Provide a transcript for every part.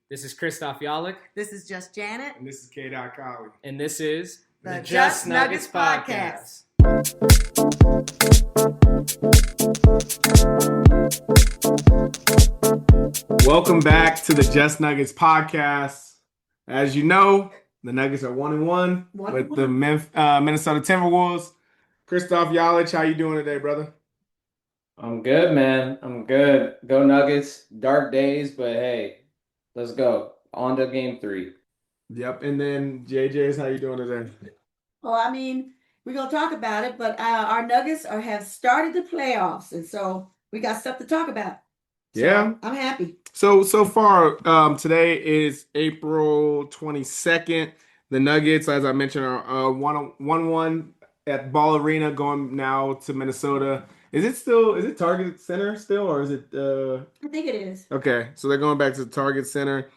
This is Christoph Yalik. This is Just Janet. And this is K. Colley. And this is the Just Nuggets Podcast. Welcome back to the Just Nuggets Podcast. As you know, the Nuggets are 1-1 with the Minnesota Timberwolves. Christoph Yalik, how you doing today, brother? I'm good, man. I'm good. Go Nuggets. Dark days, but hey, let's go. On to game 3. Yep. And then JJ's, how you doing today? Well, I mean, we're going to talk about it, but our Nuggets have started the playoffs, and so we got stuff to talk about. So yeah. I'm happy. So far, today is April 22nd. The Nuggets, as I mentioned, are 1-1 at Ball Arena, going now to Minnesota. Is it Target Center still, or is it? I think it is. Okay, so they're going back to the Target Center.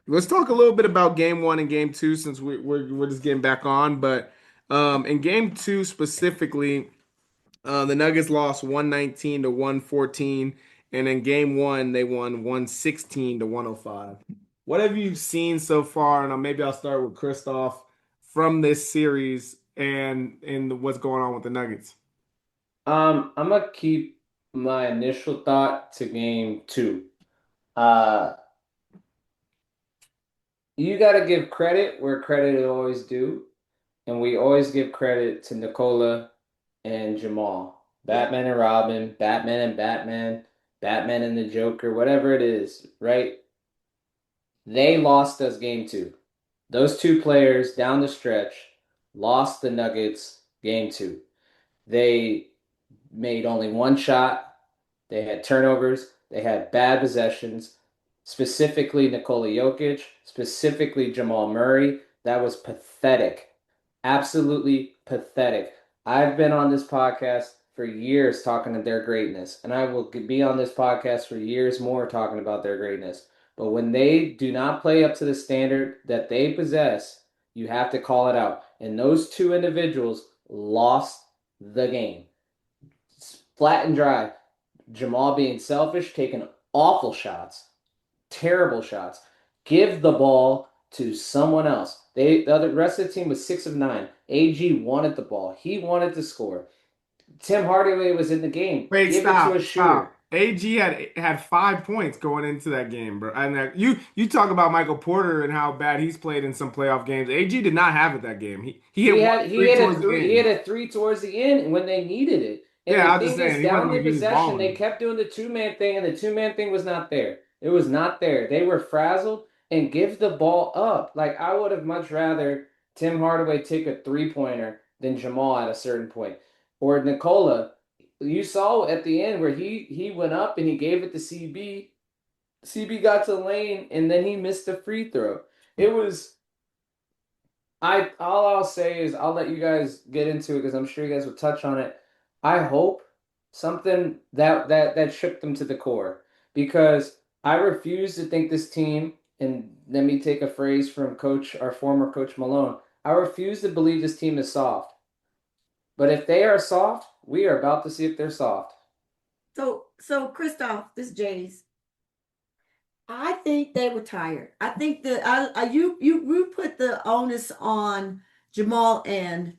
Let's talk a little bit about Game 1 and Game 2 since we're just getting back on. But in Game 2 specifically, the Nuggets lost 119 to 114, and in Game 1 they won 116 to 105. What have you seen so far? And maybe I'll start with Christoph from this series and what's going on with the Nuggets. I'm gonna keep my initial thought to game 2. You gotta give credit where credit is always due, and we always give credit to Nikola and Jamal. Batman and Robin, Batman and Batman, Batman and the Joker, whatever it is, right? They lost us game 2. Those two players down the stretch lost the Nuggets game 2. They made only one shot. They had turnovers. They had bad possessions, specifically Nikola Jokic, specifically Jamal Murray. That was pathetic. Absolutely pathetic. I've been on this podcast for years talking of their greatness, and I will be on this podcast for years more talking about their greatness. But when they do not play up to the standard that they possess, you have to call it out. And those two individuals lost the game. Flat and dry. Jamal being selfish, taking awful shots, terrible shots. Give the ball to someone else. The rest of the team was 6 of 9. AG wanted the ball. He wanted to score. Tim Hardaway was in the game. Wait, Give it to a shooter. Stop. AG had 5 points going into that game, bro. And you talk about Michael Porter and how bad he's played in some playoff games. AG did not have it that game. He had a 3 towards the end, and when they needed it. And yeah, I was was just saying. Down the possession, they kept doing the 2-man thing, and the 2-man thing was not there. It was not there. They were frazzled, and give the ball up. Like, I would have much rather Tim Hardaway take a 3-pointer than Jamal at a certain point. Or Nikola, you saw at the end where he went up and he gave it to CB. CB got to the lane, and then he missed a free throw. It was... All I'll say is I'll let you guys get into it because I'm sure you guys will touch on it. I hope something that shook them to the core, because I refuse to think this team, and let me take a phrase from our former coach Malone, I refuse to believe this team is soft. But if they are soft, we are about to see if they're soft. So Christoph, this is Jay's. I think they were tired. I think that you put the onus on Jamal and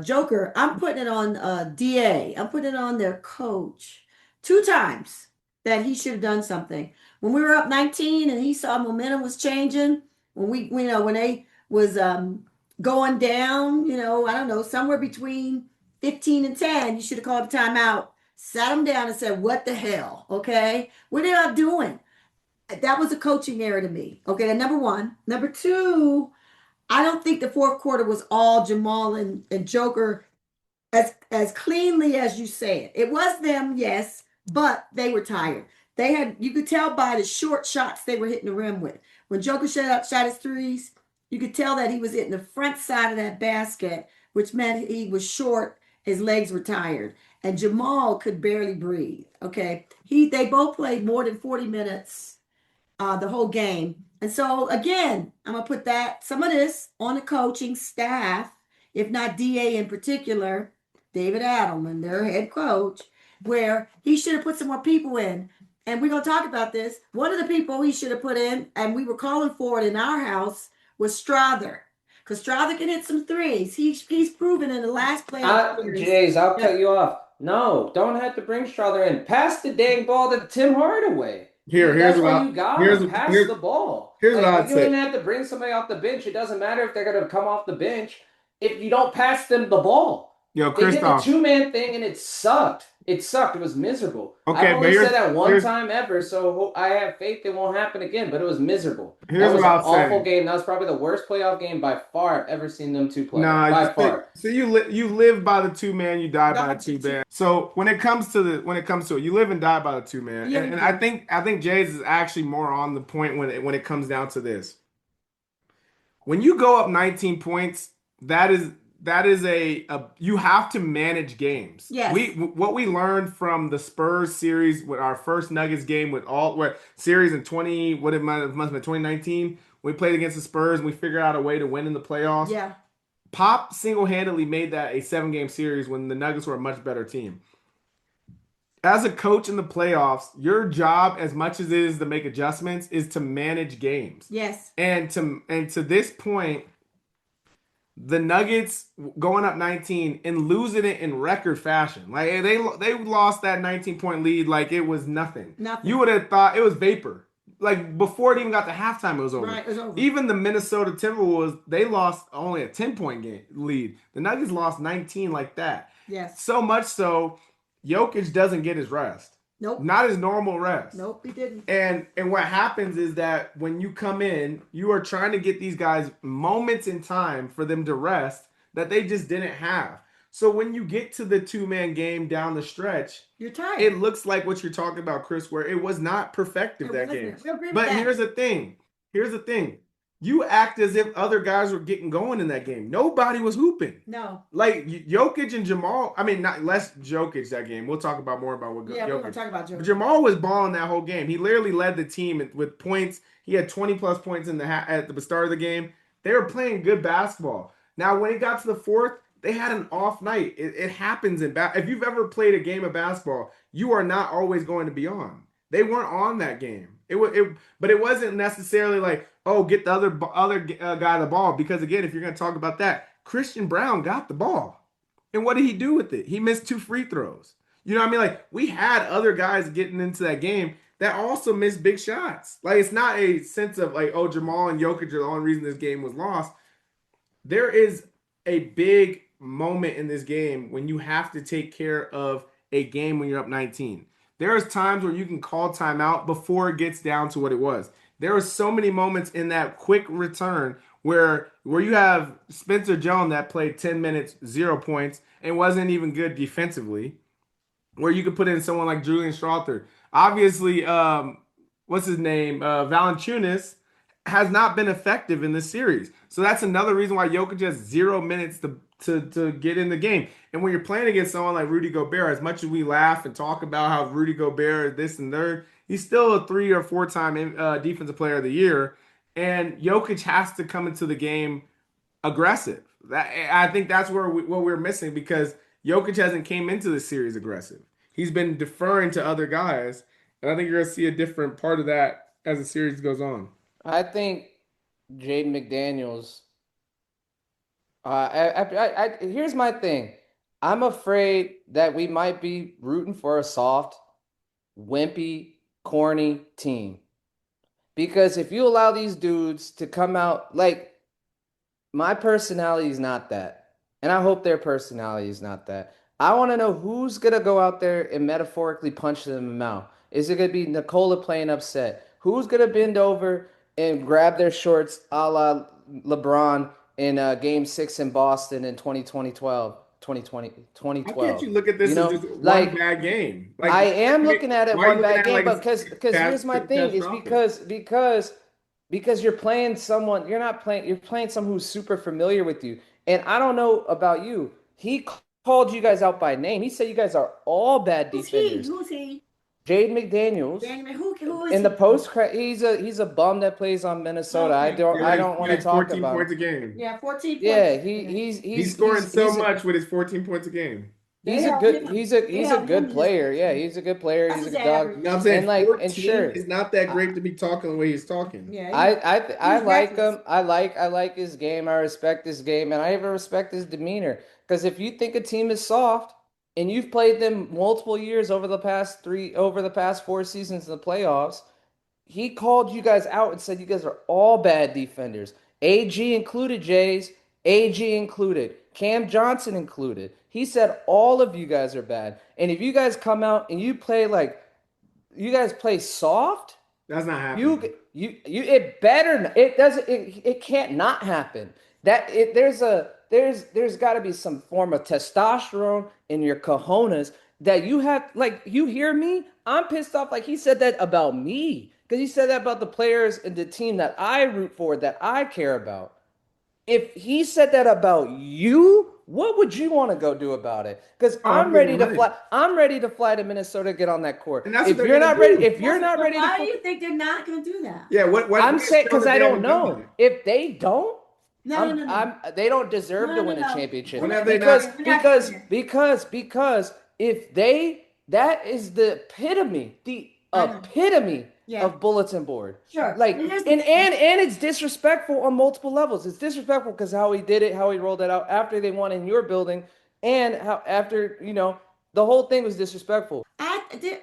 Joker. I'm putting it on DA. I'm putting it on their coach 2 times that he should have done something. When we were up 19 and he saw momentum was changing, when they was going down, I don't know, somewhere between 15 and 10, you should have called a timeout, sat them down and said, what the hell, okay? What are they not doing? That was a coaching error to me. Okay, that number 1. Number 2, I don't think the fourth quarter was all Jamal and Joker as cleanly as you say it. It was them, yes, but they were tired. You could tell by the short shots they were hitting the rim with. When Joker shot his threes, you could tell that he was hitting the front side of that basket, which meant he was short, his legs were tired. And Jamal could barely breathe. Okay. They both played more than 40 minutes the whole game. And so, again, I'm going to put some of this on the coaching staff, if not DA in particular, David Adelman, their head coach, where he should have put some more people in. and we're gonna talk about this. One of the people he should have put in, and we were calling for it in our house, was Strother. Because Strother can hit some threes. He's proven in the last playoff series. Jays, I'll that- cut you off. No, don't have to bring Strother in. Pass the dang ball to Tim Hardaway. Here's That's what why I- you got here's- him. Pass here's- the ball. here's what Like, I'd you don't say. even have to bring somebody off the bench. It doesn't matter if they're going to come off the bench if you don't pass them the ball. Yo, They did the Christoph. two-man thing, and it sucked. It sucked. It was miserable. Okay, I've but only here's- said that one here's- time ever, so I have faith it won't happen again, but it was miserable. Here's That was what an I'll say. awful game. That was probably the worst playoff game by far I've ever seen them two play. Nah, by far. so you live by the two man, you die by the two Gotcha. man. So when it comes to it, you live and die by the two man. Yeah, and you I do. think Jays is actually more on the point when it comes down to this. When you go up 19 points, that is a you have to manage games. Yes. What we learned from the Spurs series with our first Nuggets game with series in 20 what it must have been 2019. We played against the Spurs and we figured out a way to win in the playoffs. Yeah. Pop single-handedly made that a 7-game series when the Nuggets were a much better team. As a coach in the playoffs, your job, as much as it is to make adjustments, is to manage games. Yes. And to this point, the Nuggets going up 19 and losing it in record fashion. Like they lost that 19-point lead like it was nothing. Nothing. You would have thought it was vapor. Like before it even got to halftime, it was over. Right, it was over. Even the Minnesota Timberwolves, they lost only a 10-point game lead. The Nuggets lost 19 like that. Yes. So much so, Jokic doesn't get his rest. Nope. Not his normal rest. Nope, he didn't. And what happens is that when you come in, you are trying to get these guys moments in time for them to rest that they just didn't have. So when you get to the two-man game down the stretch, You're tired. it looks like what you're talking about, Chris, where it was not perfective It that wasn't. game. We agree with But that. here's the thing. You act as if other guys were getting going in that game. Nobody was hooping. No. Like Jokic and Jamal, I mean, not less Jokic that game. We'll talk about more about what Yeah, we're gonna Jokic. talk about Joe. But Jamal was balling that whole game. He literally led the team with points. He had 20 plus points at the start of the game. They were playing good basketball. Now, when it got to the fourth, they had an off night. It happens in if you've ever played a game of basketball, you are not always going to be on. They weren't on that game. But it wasn't necessarily like, oh, get the other guy the ball. Because again, if you're going to talk about that, Christian Brown got the ball. And what did he do with it? He missed 2 free throws. You know what I mean? Like we had other guys getting into that game that also missed big shots. Like it's not a sense of like, oh, Jamal and Jokic are the only reason this game was lost. There is a big moment in this game when you have to take care of a game when you're up 19. There's times where you can call timeout before it gets down to what it was. There are so many moments in that quick return where you have Spencer Jones that played 10 minutes, 0 points, and wasn't even good defensively, where you could put in someone like Julian Strawther. Obviously, what's his name? Valanciunas has not been effective in this series. So that's another reason why Jokic has 0 minutes to get in the game. And when you're playing against someone like Rudy Gobert, as much as we laugh and talk about how Rudy Gobert is this and that, he's still a 3 or 4 time defensive player of the year. And Jokic has to come into the game aggressive. I think that's what we're missing because Jokic hasn't came into the series aggressive. He's been deferring to other guys. And I think you're going to see a different part of that as the series goes on. I think Jaden McDaniels. Here's my thing. I'm afraid that we might be rooting for a soft, wimpy, corny team. Because if you allow these dudes to come out, like, my personality is not that. And I hope their personality is not that. I want to know who's going to go out there and metaphorically punch them in the mouth. Is it going to be Nikola playing upset? Who's going to bend over and grab their shorts a la LeBron in Game 6 in Boston in 2012? How can't you look at this as just like, one bad game? Like, I am looking at it why are you one bad looking game, at it but like because here's my thing is catastrophic? because you're playing someone, you're playing someone who's super familiar with you. And I don't know about you. He called you guys out by name. He said you guys are all bad defenders. Who's he? Jaden McDaniels. Who is In the he? post, he's a bum that plays on Minnesota. I don't want to talk 14 about points him. a game. Yeah, 14 points. Yeah, He's scoring so much with his 14 points a game. He's a good player. Yeah, he's a good player. That's He's a his good dog. average. You know what I'm saying? And like, 14 and sure, is not that great to be talking the way he's talking. Yeah, I he's like reckless. him. I like his game. I respect his game, and I even respect his demeanor. Because if you think a team is soft and you've played them multiple years over the past 4 seasons in the playoffs, he called you guys out and said you guys are all bad defenders. AG included, Jays. AG included. Cam Johnson included. He said all of you guys are bad. And if you guys come out and you guys play soft, That's not happening. it better it doesn't it can't not happen. There's got to be some form of testosterone in your cojones that you have. Like, you hear me? I'm pissed off. Like, he said that about me because he said that about the players and the team that I root for, that I care about. If he said that about you, what would you want to go do about it? Because Oh, I'm I'm gonna ready to win. fly. I'm ready to fly to Minnesota, get on that court. And that's what If they're you're gonna not ready, do. if you're not But ready to, why do you think they're not going to do that? Yeah, what I'm saying show because that I they don't haven't done know. that? If they don't, No. they don't deserve No, to no, win a no. championship. When have they because not- because if they, that is the I know. epitome Yeah. of bulletin board. Sure. Like, And here's and the- it's disrespectful on multiple levels. It's disrespectful because how he did it, how he rolled it out after they won in your building, and how after the whole thing was disrespectful.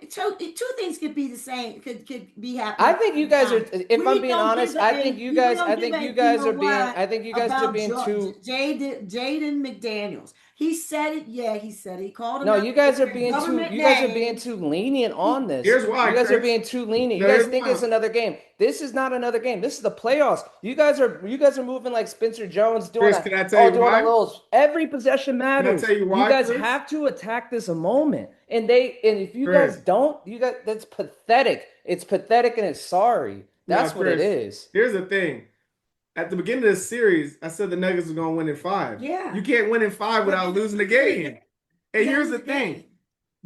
So two things could be the same. Could be happening. I think you guys are. If We I'm being don't honest, give I a- think you we guys. don't I give think a- you you guys know are being. what? I think you guys are About being too. Jaden McDaniels. He said it. Yeah, he said it. He called him. No, out you guys are with being too. government You guys are name. being too lenient on this. Here's why, You guys are Chris. being too lenient. You No, guys here's think why. it's another game. This is not another game. This is the playoffs. You guys are moving like Spencer Jones doing Chris, a, can I tell you doing why? a little. Every possession matters. tell you why, You guys Chris? have to attack this a moment, and if you Chris. guys don't, that's pathetic. It's pathetic and it's sorry. That's Now, what it Chris, is. Here's the thing. At the beginning of this series, I said the Nuggets were going to win in 5. Yeah. You can't win in 5 without losing the game. And here's the Yeah. thing.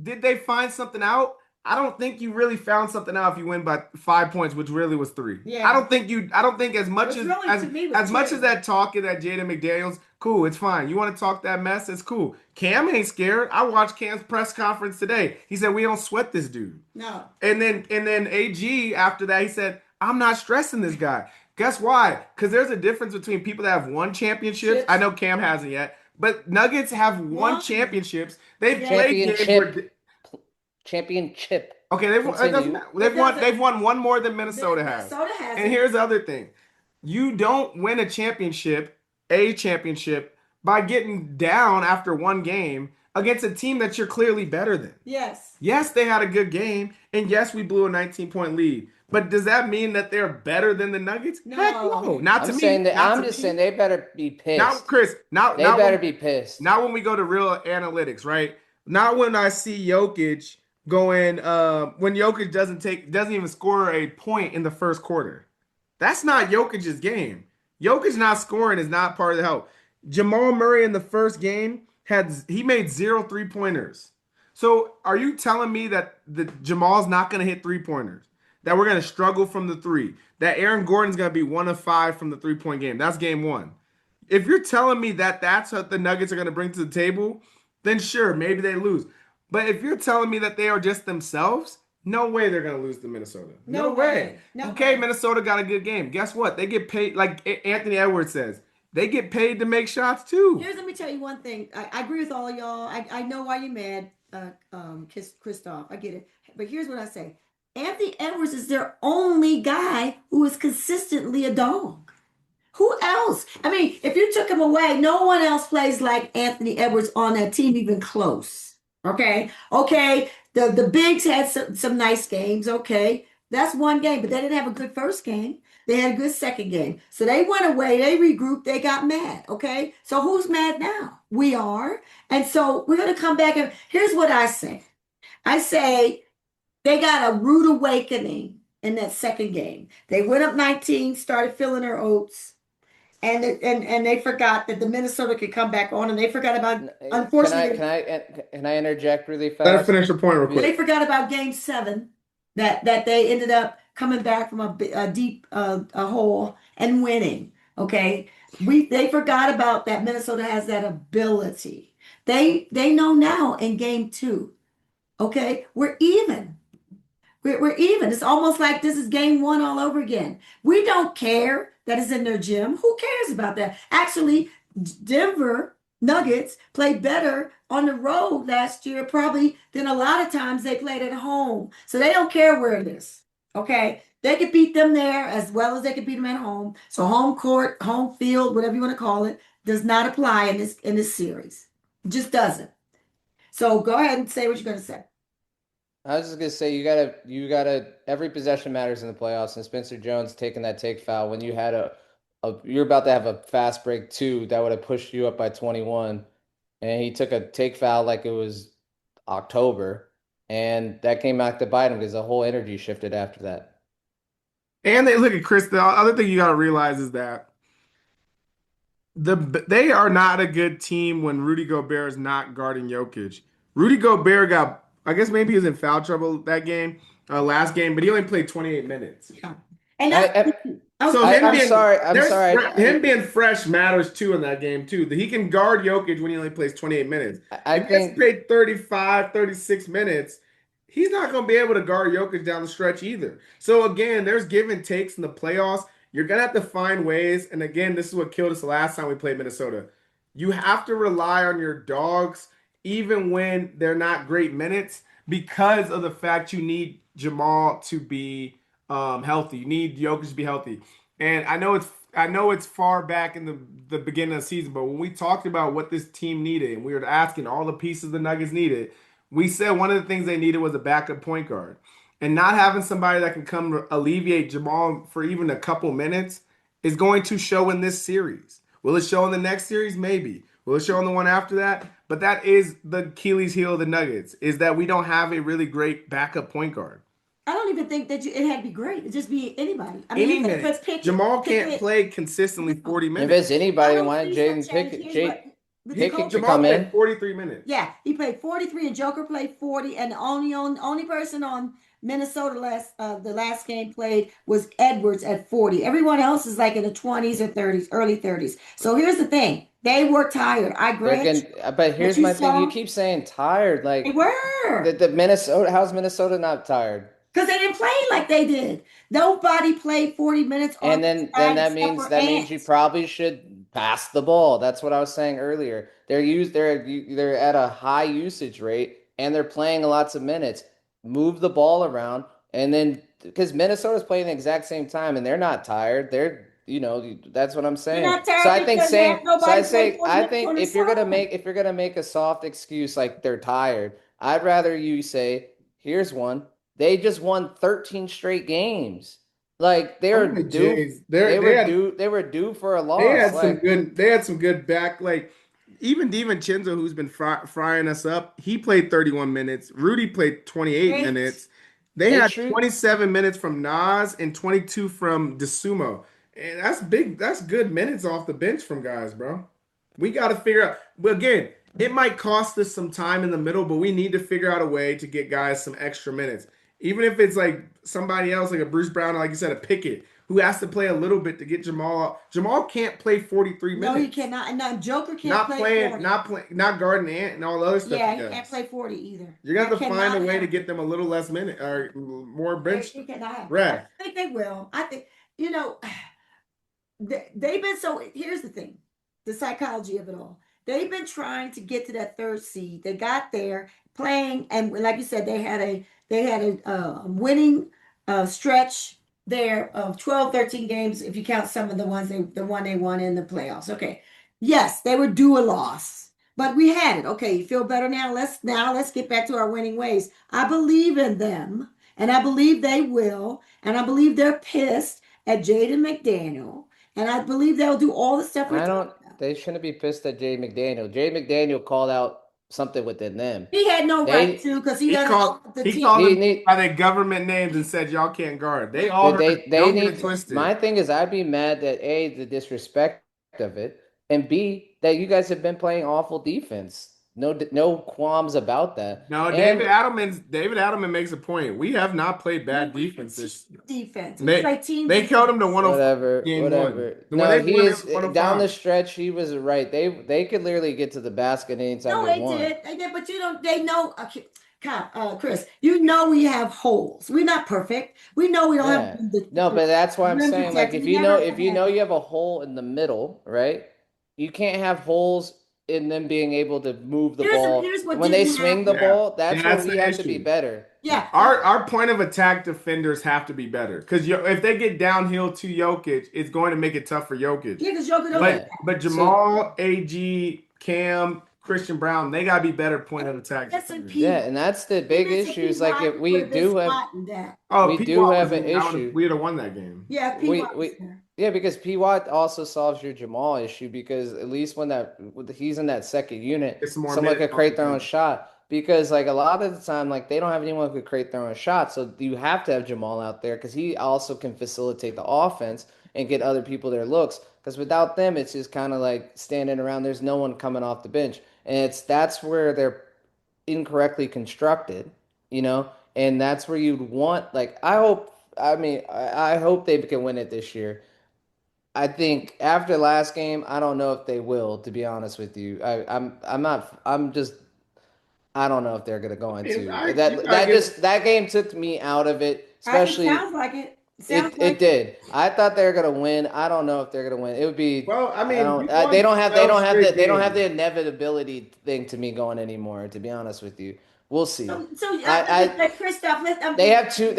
Did they find something out? I don't think you really found something out if you win by 5 points, which really was 3. Yeah. I don't think as much Which as really, to me, was as much 2. as that talking that Jaden McDaniels, cool, it's fine. You want to talk that mess, it's cool. Cam ain't scared. I watched Cam's press conference today. He said we don't sweat this dude. No. And then AG after that, he said, I'm not stressing this guy. Guess why? Because there's a difference between people that have won championships. Chips. I know Cam hasn't yet, but Nuggets have won One. championships. They've Yeah. played games where Championship. okay, they've won, it doesn't matter. They've won one more than Minnesota has. Minnesota has. And here's the other thing. You don't win a championship by getting down after one game against a team that you're clearly better than. Yes. Yes, they had a good game, and yes, we blew a 19-point lead. But does that mean that they're better than the Nuggets? No. Heck no. Not to I'm me. saying that. Not I'm to just me. saying they better be pissed. Now, Chris, now They now better when, be pissed. now when we go to real analytics, right? Not when I see Jokic going when Jokic doesn't even score a point in the first quarter. That's not Jokic's game. Jokic not scoring is not part of the help. Jamal Murray in the first game made 0 3-pointers. So are you telling me that Jamal's not going to hit 3-pointers? That we're going to struggle from the 3? That Aaron Gordon's going to be 1 of 5 from the 3-point game? That's game 1. If you're telling me that that's what the Nuggets are going to bring to the table, then sure, maybe they lose. But if you're telling me that they are just themselves, no way they're going to lose to Minnesota. No way. No Okay, way. Minnesota got a good game. Guess what? They get paid, like Anthony Edwards says, they get paid to make shots too. Let me tell you one thing. I agree with all y'all. I know why you're mad, Christoph. I get it. But here's what I say. Anthony Edwards is their only guy who is consistently a dog. Who else? I mean, if you took him away, no one else plays like Anthony Edwards on that team, even close. Okay. The Bigs had some nice games. Okay. That's one game, but they didn't have a good first game. They had a good second game. So they went away, they regrouped, they got mad. Okay. So who's mad now? We are. And so we're going to come back. And here's what I say. I say they got a rude awakening in that second game. They went up 19, started filling their oats. And they forgot that the Minnesota could come back on, and they forgot about, unfortunately, Can I interject really fast? Let her finish her point real quick. they forgot about Game 7 that they ended up coming back from a deep a hole and winning. Okay, they forgot about that. Minnesota has that ability. They know now in game 2. Okay, we're even. We're even. It's almost like this is game 1 all over again. We don't care that it's in their gym. Who cares about that? Actually, Denver Nuggets played better on the road last year, probably than a lot of times they played at home. So they don't care where it is. Okay. They could beat them there as well as they could beat them at home. So home court, home field, whatever you want to call it, does not apply in this series. It just doesn't. So go ahead and say what you're going to say. I was just gonna say you gotta every possession matters in the playoffs, and Spencer Jones taking that take foul when you had you're about to have a fast break 2 that would have pushed you up by 21, and he took a take foul like it was October, and that came back to bite him because the whole energy shifted after that. And they look at Chris. The other thing you got to realize is that they are not a good team when Rudy Gobert is not guarding Jokic. Rudy Gobert got, I guess maybe he was in foul trouble that game, last game, but he only played 28 minutes. Yeah. And that's, So I'm sorry. him being fresh matters too in that game too. That he can guard Jokic when he only plays 28 minutes. I If think he played 35, 36 minutes, he's not going to be able to guard Jokic down the stretch either. So again, there's give and takes in the playoffs. You're going to have to find ways. And again, this is what killed us the last time we played Minnesota. You have to rely on your dogs even when they're not great minutes because of the fact you need Jamal to be healthy. You need Jokic to be healthy. And I know it's far back in the beginning of the season, but when we talked about what this team needed and we were asking all the pieces the Nuggets needed, we said one of the things they needed was a backup point guard. And not having somebody that can come alleviate Jamal for even a couple minutes is going to show in this series. Will it show in the next series? Maybe. Will it show in the one after that? But that is the Achilles heel of the Nuggets, is that we don't have a really great backup point guard. I don't even think that it had to be great. It just be anybody. I Any mean, minute. Jamal can't play consistently 40 if minutes. it's anybody, why not Jaden Pickett? Pickett could Jamal come played in. 43 minutes. Yeah, he played 43 and Joker played 40, and the only person on Minnesota the last game played was Edwards at 40. Everyone else is like in the 20s or 30s, early 30s. So here's the thing. They were tired. I grant. But here's my thing. You keep saying tired. Like they were. The Minnesota, how's Minnesota not tired? Because they didn't play like they did. Nobody played 40 minutes. And then that means you probably should pass the ball. That's what I was saying earlier. They're at a high usage rate and they're playing lots of minutes. Move the ball around, and then because Minnesota's playing the exact same time and they're not tired. That's what I'm saying. So I think if you're gonna make a soft excuse like they're tired, I'd rather you say, here's one. They just won 13 straight games. Like they were due. They were due for a loss. They had some good back. Like even DiVincenzo, who's been frying us up, he played 31 minutes. Rudy played 28 minutes. They had 27 minutes from Nas and 22 from DeSumo. And that's big. That's good minutes off the bench from guys, bro. We got to figure out. But again, it might cost us some time in the middle, but we need to figure out a way to get guys some extra minutes. Even if it's like somebody else, like a Bruce Brown, or like you said, a Pickett, who has to play a little bit to get Jamal. Jamal can't play 43 minutes. No, he cannot. And no, Joker can't play 40. Not guarding Ant and all the other stuff. Yeah, he can't play 40 either. You're going to have to find a way to get them a little less minute or more bench. Right. I think they will. I think, they've been here's the thing, the psychology of it all. They've been trying to get to that third seed. They got there playing, and like you said, they had a winning stretch there of 12, 13 games, if you count some of the one they won in the playoffs. Okay. Yes, they were due a loss, but we had it. Okay, you feel better now? Let's get back to our winning ways. I believe in them, and I believe they will, and I believe they're pissed at Jaden McDaniel, and I believe they'll do all the stuff they shouldn't be pissed at Jay McDaniel. Jay McDaniel called out something within them. He had no right to, because he called them by their government names and said y'all can't guard. They all they need twisted. My thing is, I'd be mad that A, the disrespect of it, and B, that you guys have been playing awful defense. No qualms about that. No, And David Adelman makes a point. We have not played bad defense this. Defense. They Play team they killed him to defense. 105 game one. whatever. When No, they he won, it is was down the 105. stretch. He was right. They could literally get to the basket anytime No, they they want. did. They did, but you don't. They know. Chris, you know we have holes. We're not perfect. We know we don't Yeah. have No, but that's why I'm rim saying, like, protector. if We you never know had you have a hole in the middle, right? You can't have holes in them being able to move the ball. Here's what When they didn't swing the happen. Yeah, ball, that's where that's we the have to be issue. better. Yeah. Our point of attack defenders have to be better because if they get downhill to Jokic, it's going to make it tough for Jokic. Yeah, because Joker don't But do that. but Jamal, AG, Cam, Christian Brown, they gotta be better point of attack defenders. Yeah, and that's the big issue. Is like if we do have Oh, we P. do Watt have was an in, issue. we'd have won that game. Yeah, P. Watt was there. Yeah, because P. Watt also solves your Jamal issue because at least when he's in that second unit, It's more someone minutes could create their on the own bench. shot. Because like a lot of the time, like they don't have anyone who could create their own shot, so you have to have Jamal out there because he also can facilitate the offense and get other people their looks. Because without them, it's just kind of like standing around. There's no one coming off the bench, and that's where they're incorrectly constructed, you know, and that's where you'd want. Like I hope they can win it this year. I think after last game, I don't know if they will, to be honest with you. I'm not I'm just I don't know if they're gonna go into You that. gotta get. That game took me out of it, It especially sounds like it. Sounds it like did. I thought they were gonna win. I don't know if they're gonna win. It would be. Well, I I mean, don't. you won They 12 don't have straight they don't have games. the inevitability thing to me going anymore. To be honest with you, we'll see. So Christoph, They have two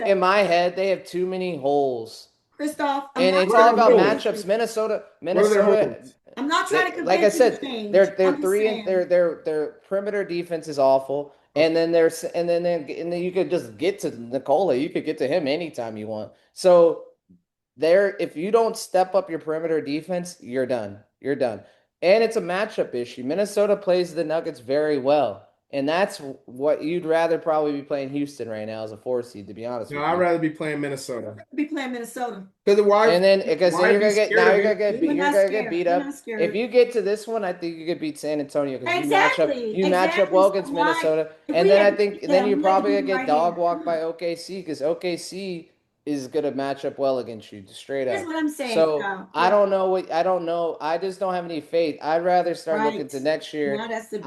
in my head. They have too many holes, Christoph, I'm and not it's What are all the about holes? matchups. What are their Minnesota. holes? I'm not trying to Like I convince you to said, change. they're I'm just three and saying. their perimeter defense is awful. And then you could just get to Nikola. You could get to him anytime you want. So there, if you don't step up your perimeter defense, you're done. You're done. And it's a matchup issue. Minnesota plays the Nuggets very well. And that's what you'd rather probably be playing Houston right now as a 4 seed, to be honest No, with I'd you. rather be playing Minnesota. Be playing Minnesota. Because And then because why you're be gonna get scared now of you're gonna it? get We're you're not gonna scared. get beat We're up. not scared. If you get to this one, I think you could beat San Antonio because Exactly. you match up well against So why- Minnesota. if And we then I had to think beat then them, you're we had to probably beat gonna them get right dog here. walked by OKC because OKC is gonna match up well against you straight Here's up. what I'm saying. So I don't know. I just don't have any faith. I'd rather start looking Right. to next year. Now that's the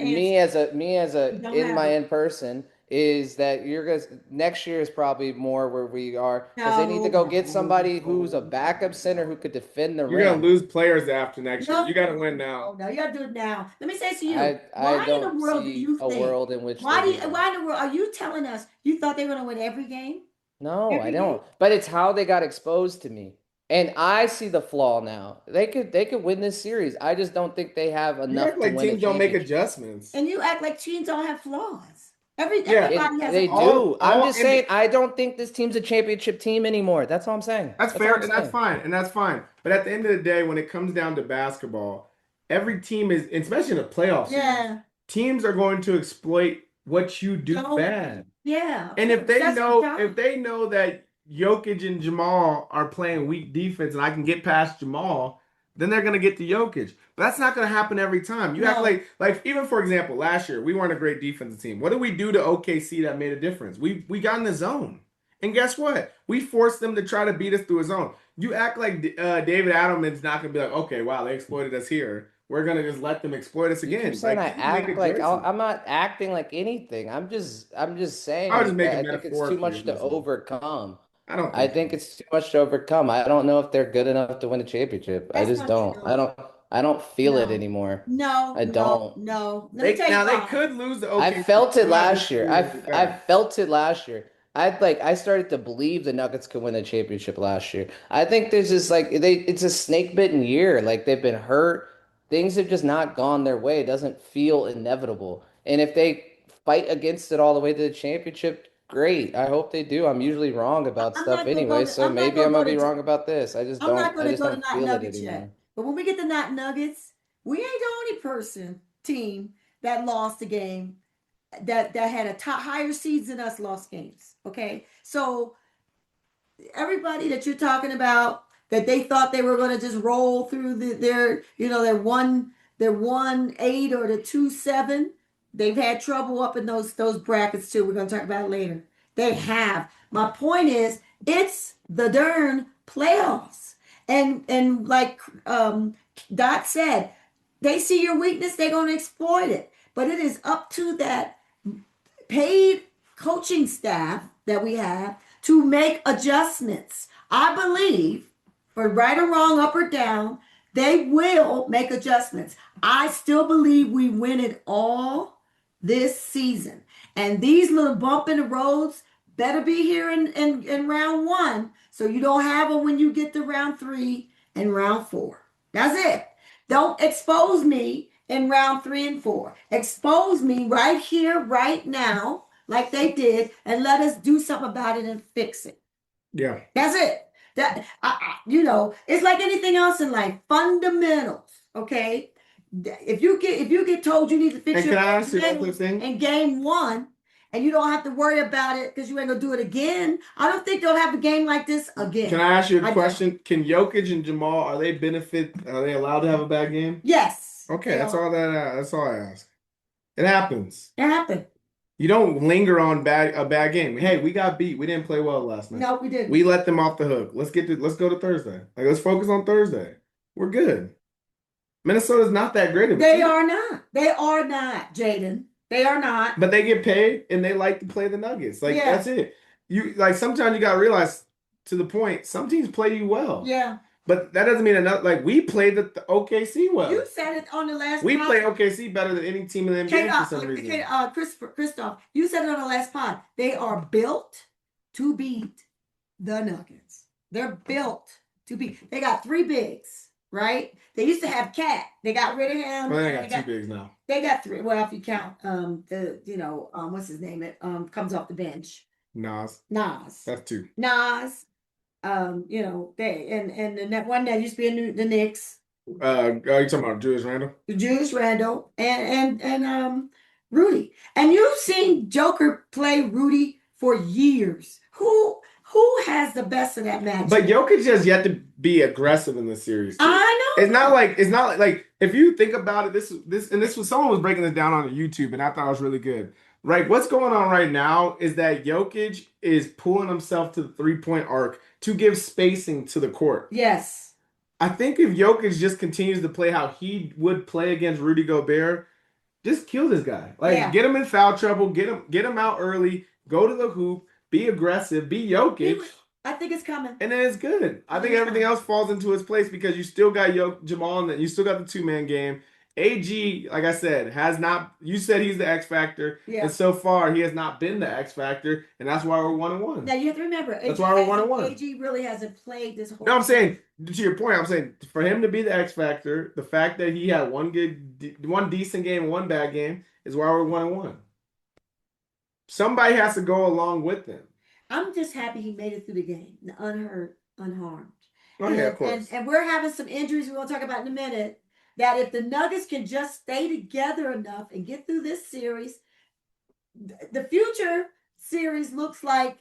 Me as a You don't in have my it. in person is that you're gonna next year is probably more where we are because they need to go get somebody who's a backup center who could defend the You're gonna rim. lose players after next year. No. You gotta win now. No, you gotta do it now. Let me say to you, I why in don't the world do see you a think? world in which Why they do that. why in the world are you telling us you thought they were gonna win every game? No, I Every don't. But it's how they got exposed to me. And I see the flaw now. They could win this series. I just don't think they have You enough act to like win a teams don't make championship. adjustments. And you act like teams don't have flaws. Yeah. Everybody has They a flaw. do. I'm all just NBA saying I don't think this team's a championship team anymore. That's all I'm saying. That's all fair, I'm and that's saying. fine, and that's fine. But at the end of the day, when it comes down to basketball, every team is, especially in the playoffs, Yeah. teams are going to exploit what you do No. bad. Yeah. And if they That's know, their job. if they know that Jokic and Jamal are playing weak defense, and I can get past Jamal, then they're gonna get to Jokic. But that's not gonna happen every time. You act No. like even for example, last year we weren't a great defensive team. What did we do to OKC that made a difference? We got in the zone, and guess what? We forced them to try to beat us through a zone. You act like David Adelman's not gonna be like, okay, wow, they exploited us here. We're gonna just let them exploit us You again. keep saying Like, I make a act like jersey. I'm not acting like anything. I'm just saying I was just like making I think it's metaphor too for much you. to Listen, overcome. I don't I think think so. it's too much to overcome. I don't know if they're good enough to win a championship. I That's just not don't. true. I don't feel it No. anymore. No, I don't. no. Let me tell you Now they why. could lose the I OKC. felt it I'm not last year. disagreeing with I that. felt it last year. I started to believe the Nuggets could win the championship last year. I think there's just like it's a snake bitten year. Like they've been hurt. Things have just not gone their way. It doesn't feel inevitable. And if they fight against it all the way to the championship, great. I hope they do. I'm usually wrong about I'm stuff not gonna anyway, go to, so I'm not maybe gonna I'm go gonna be to wrong about this. I'm not I gonna just go to don't not feel it Nuggets anymore. yet. But when we get to not Nuggets, we ain't the only team that lost the game that had a top higher seeds than us lost games. Okay. So everybody that you're talking about that they thought they were going to just roll through their one the 1-8 or the 2-7. They've had trouble up in those brackets too. We're gonna talk about it later. They have. My point is, it's the darn playoffs, and like Dot said, they see your weakness, they're gonna exploit it. But it is up to that paid coaching staff that we have to make adjustments. I believe, for right or wrong, up or down, they will make adjustments. I still believe we win it all this season. And these little bump in the roads better be here in round 1, so you don't have them when you get to round 3 and round 4. That's it. Don't expose me in round 3 and 4. Expose me right here, right now, like they did, and let us do something about it and fix it. Yeah. That's it. It's like anything else in life. Fundamentals. Okay. If you get told you need to fix And your can I ask you another fundamentals thing? in game 1, and you don't have to worry about it because you ain't gonna do it again, I don't think they'll have a game like this again. Can I ask you I a question? Can Jokic and Jamal are they allowed to have a bad game? Yes. Okay, they that's are. all that's all I ask. It happens. It happened. You don't linger on a bad game. Hey, we got beat. We didn't play well last night. No, we didn't. We let them off the hook. Let's go to Thursday. Like, let's focus on Thursday. We're good. Minnesota's not that great of a They team. are not. They are not, Jaden. They are not. But they get paid and they like to play the Nuggets. Like, Yeah. that's it. You like sometimes you gotta realize, to the point, some teams play you well. Yeah. But that doesn't mean enough. Like, we played the OKC well. You said it on the last We pod. play OKC better than any team in the NBA for some reason. Christoph, you said it on the last pod. They are built to beat the Nuggets. They're built to beat. They got 3 bigs, right? They used to have Cat. They got rid of him. Well, they got 2 bigs now. They got 3. Well, if you count what's his name? It comes off the bench. Nas. Nas. That's 2. Nas. They and that one that used to be in the Knicks. Are you talking about Julius Randle? Julius Randle and Rudy. And you've seen Joker play Rudy for years. Who has the best of that match? But Jokic has yet to be aggressive in this series, too. I know. It's not like if you think about it, this was someone was breaking this down on YouTube, and I thought it was really good. Right, what's going on right now is that Jokic is pulling himself to the 3-point arc to give spacing to the court. Yes. I think if Jokic just continues to play how he would play against Rudy Gobert, just kill this guy. Like, get him in foul trouble, get him out early, go to the hoop, be aggressive, be Jokic. I think it's coming. And then it's good. I think everything else falls into its place because you still got Jamal, and you still got the 2-man game. AG, like I said, has not. You said he's the X factor, and so far he has not been the X factor, and that's why we're 1-1. Now you have to remember, that's why we're 1-1. AG really hasn't played this whole. No, I'm saying to your point. I'm saying for him to be the X factor, the fact that he had one decent game, and one bad game, is why we're 1-1. Somebody has to go along with him. I'm just happy he made it through the game, unhurt, unharmed. Oh, yeah, of course. And we're having some injuries we're going to talk about in a minute. That if the Nuggets can just stay together enough and get through this series, the future series looks like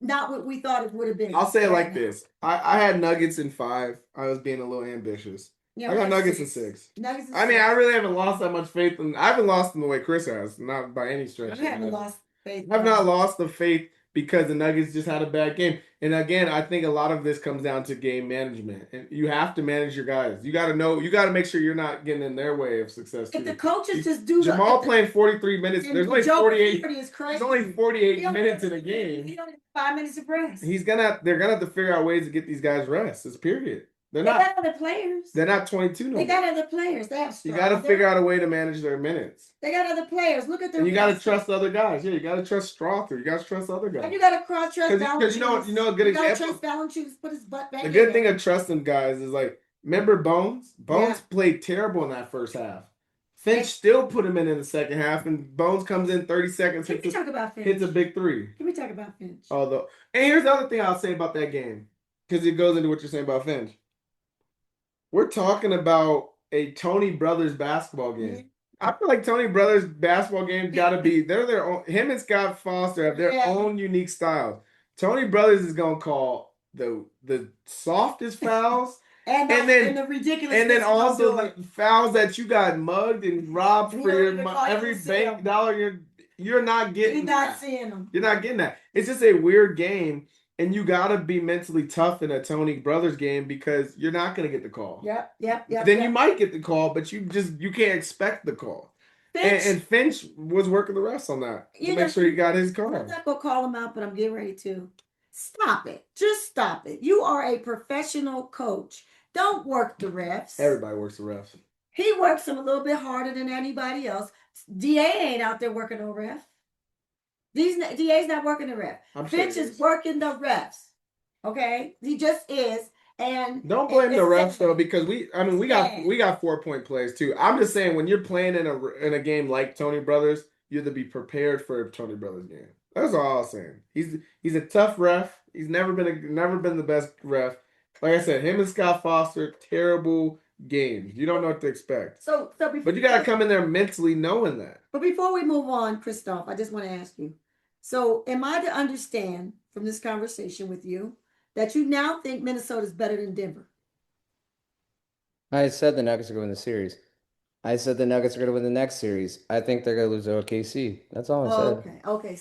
not what we thought it would have been. I'll say it like this. I had Nuggets in 5. I was being a little ambitious. I got Nuggets in 6. Nuggets in I mean, 6. I really haven't lost that much faith in. I haven't lost in the way Chris has, not by any stretch. I haven't lost faith. I've not lost the faith because the Nuggets just had a bad game. And again, I think a lot of this comes down to game management. And you have to manage your guys. You got to make sure you're not getting in their way of success. If the coaches just do Jamal playing 43 minutes, there's only 48. There's only 48 minutes in a game. He only 5 minutes of rest. They're gonna have to figure out ways to get these guys rest. It's period. They got other players. They're not 22 no more. They got other players. They have. You got to figure out a way to manage their minutes. They got other players. Look at their. And you got to trust other guys. Yeah, you got to trust Strother. You got to trust other guys. And you got to cross trust Valanciunas. Because you know a good example. You got to trust Valanciunas. Put his butt back. The good thing of trusting guys is like, remember Bones? Bones played terrible in that first half. Finch still put him in the second half, and Bones comes in 30 seconds. Can we talk about Finch? Hits a big 3. Can we talk about Finch? And here's the other thing I'll say about that game, because it goes into what you're saying about Finch. We're talking about a Tony Brothers basketball game. Mm-hmm. I feel like Tony Brothers basketball games gotta be they're their own. Him and Scott Foster have their own unique styles. Tony Brothers is gonna call the softest fouls And And then- the ridiculous. And then things you also do it. the fouls that you got mugged and robbed And for you don't your even call, you every don't see bank them. dollar. You're not You're getting not that. seeing them. You're not getting that. It's just a weird game, and you gotta be mentally tough in a Tony Brothers game because you're not gonna get the call. Yep. Then you might get the call, but you can't expect the call. And Finch was working the refs on that to make sure he got his I'm call. not gonna call him out, but I'm getting ready to. Stop it. Just stop it. You are a professional coach. Don't work the refs. Everybody works the refs. He works them a little bit harder than anybody else. DA ain't out there working no ref. DA's not working the ref. I'm sure Finch he is is. working the refs. Okay, he just is. And Don't blame the it's refs sad. though, because we Sad. got 4-point plays too. I'm just saying when you're playing in a game like Tony Brothers, you have to be prepared for a Tony Brothers game. That's all I'm saying. He's a tough ref. He's never been the best ref. Like I said, him and Scott Foster, terrible games. You don't know what to expect. So before, But you got to come in there mentally knowing that. But before we move on, Christoph, I just want to ask you. So, am I to understand from this conversation with you that you now think Minnesota's better than Denver? I said the Nuggets are going to win the series. I said the Nuggets are going to win the next series. I think they're going to lose to OKC. That's all I said. Okay,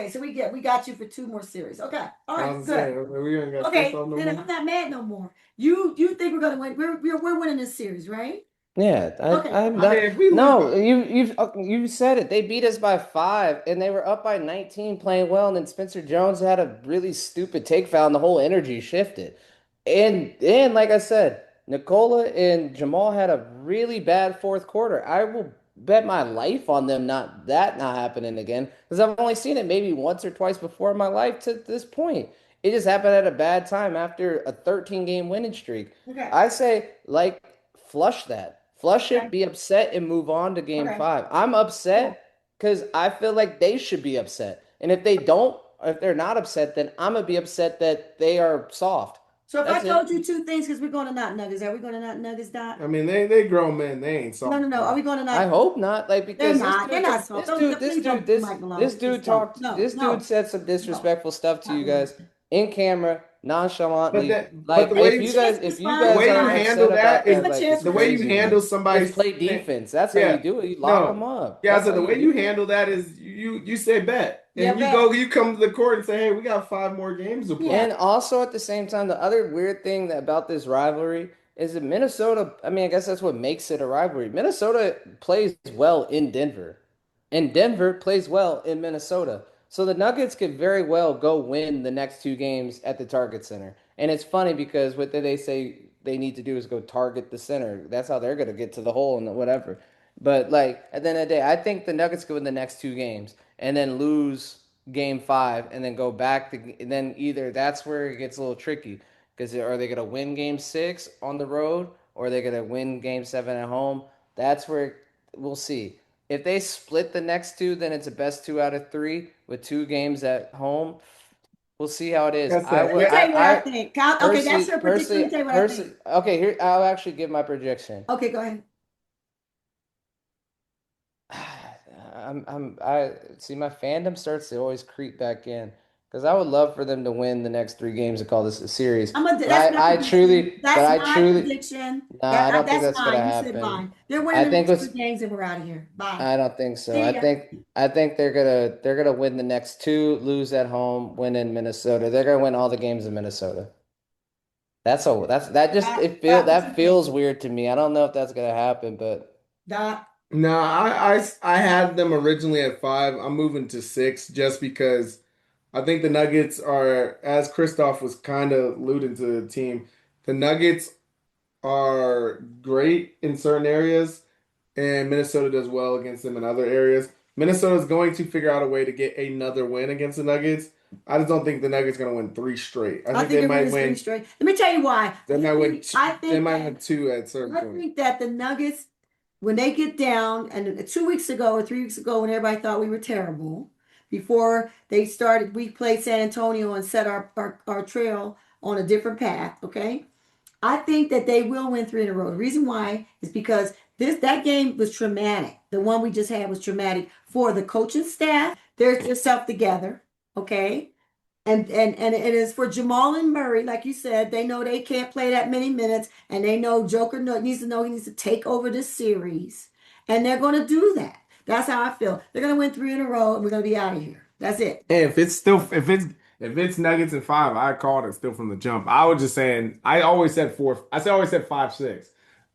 so we got you for 2 more series. Okay, all right, good. Saying, we ain't got Okay, no then more. I'm not mad no more. You think we're gonna win? We're winning this series, right? Yeah, Okay. I'm I not. mean, if we No, lose- you said it. They beat us by 5, and they were up by 19, playing well. And then Spencer Jones had a really stupid take foul, and the whole energy shifted. And like I said, Nicola and Jamal had a really bad fourth quarter. I will bet my life on them not happening again, because I've only seen it maybe once or twice before in my life to this point. It just happened at a bad time after a 13-game winning streak. Okay. I say, like, flush that. Flush Okay. it, be upset, and move on to game Okay. 5. I'm upset because I feel like they should be upset. And if they're not upset, then I'm going to be upset that they are soft. So if That's I it. told you 2 things, because we're going to not Nuggets, are we going to not Nuggets, Dot? I mean, they grown men. They ain't soft. No. Are we going to not? I hope not. Like, because They're not. They're not soft. this dude talked. This dude said some disrespectful stuff to you guys in camera, nonchalantly. But the way if you guys the way you are handle upset that about is like, it's the way you crazy, handle man. somebody's It's play defense. That's how Yeah. you do it. You lock No. them up. Yeah, That's so how the way do you it. handle that is you say bet. And Yeah, you come to the court and say, hey, we got 5 more games to play. Yeah. And also at the same time, the other weird thing about this rivalry is that Minnesota, I mean, I guess that's what makes it a rivalry. Minnesota plays well in Denver, and Denver plays well in Minnesota. So the Nuggets could very well go win the next 2 games at the Target Center. And it's funny because what they say they need to do is go target the center. That's how they're going to get to the hole and whatever. But like at the end of the day, I think the Nuggets go win the next 2 games and then lose game 5 and then go back to, and then either that's where it gets a little tricky because are they going to win game 6 on the road or are they going to win game 7 at home? That's where we'll see. If they split the next 2, then it's a best 2 out of 3 with 2 games at home. We'll see how it is. That's Let me tell you what I think. Okay, that's your prediction. Let me tell you what I think. Okay, here I'll actually give my projection. Okay, go ahead. I see my fandom starts to always creep back in because I would love for them to win the next 3 games and call this a series. That's my prediction. No, I don't think that's gonna You happen. said mine. They're winning the next 2 games and we're out of here. Bye. I don't think so. See ya. I think they're gonna win the next 2, lose at home, win in Minnesota. They're gonna win all the games in Minnesota. That feels weird to me. I don't know if that's gonna happen, but Dot. No, I had them originally at 5. I'm moving to 6 just because I think the Nuggets are, as Christoph was kind of alluding to the team, the Nuggets are great in certain areas, and Minnesota does well against them in other areas. Minnesota is going to figure out a way to get another win against the Nuggets. I just don't think the Nuggets are going to win 3 straight. I think they might win 3 straight. Let me tell you why. They might win. They might that- win 2 at certain I points. think that the Nuggets, when they get down, and 2 weeks ago or 3 weeks ago, when everybody thought we were terrible, before they started, we played San Antonio and set our trail on a different path. Okay, I think that they will win 3 in a row. The reason why is because that game was traumatic. The one we just had was traumatic for the coaching staff. They're self together. Okay, And it is for Jamal and Murray, like you said, they know they can't play that many minutes, and they know Joker needs to know he needs to take over this series, and they're going to do that. That's how I feel. They're going to win 3 in a row, and we're going to be out of here. That's it. Hey, if it's Nuggets in 5, I called it still from the jump. I was just saying I always said 4. Always said 5-6.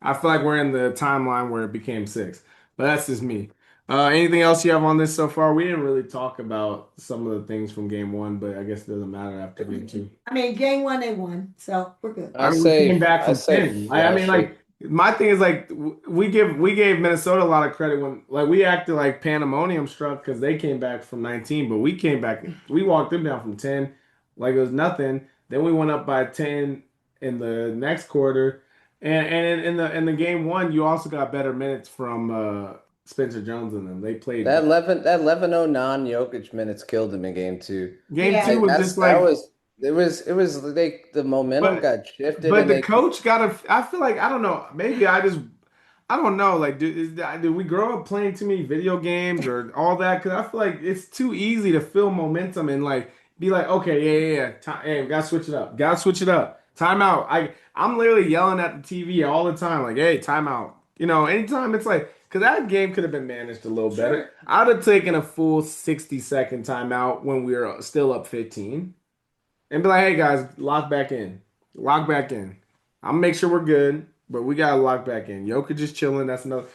I feel like we're in the timeline where it became 6, but that's just me. Anything else you have on this so far? We didn't really talk about some of the things from game 1, but I guess it doesn't matter after game 2. I mean, game 1 they won, so we're good. I mean, we came back I from say 10. I mean, like my thing is like we gave Minnesota a lot of credit when like we acted like pandemonium struck because they came back from 19, but we came back, we walked them down from 10 like it was nothing. Then we went up by 10 in the next quarter, and in the game 1, you also got better minutes from Spencer Jones and them. They played that 11 non-Jokic minutes killed him in game 2. game Yeah. 2 was That's just like. it was like the momentum But- got shifted, But and the coach I feel like, I don't know, maybe I don't know, like, did we grow up playing too many video games or all that? Because I feel like it's too easy to feel momentum and, like, be like, okay, yeah. Hey, we gotta switch it up. Gotta switch it up. Timeout. I'm literally yelling at the TV all the time, like, hey, timeout. You know, anytime it's like, because that game could have been managed a little better. I'd have taken a full 60-second timeout when we were still up 15. And be like, hey guys, lock back in. Lock back in. I'll make sure we're good, but we gotta lock back in. Jokic just chilling. That's another.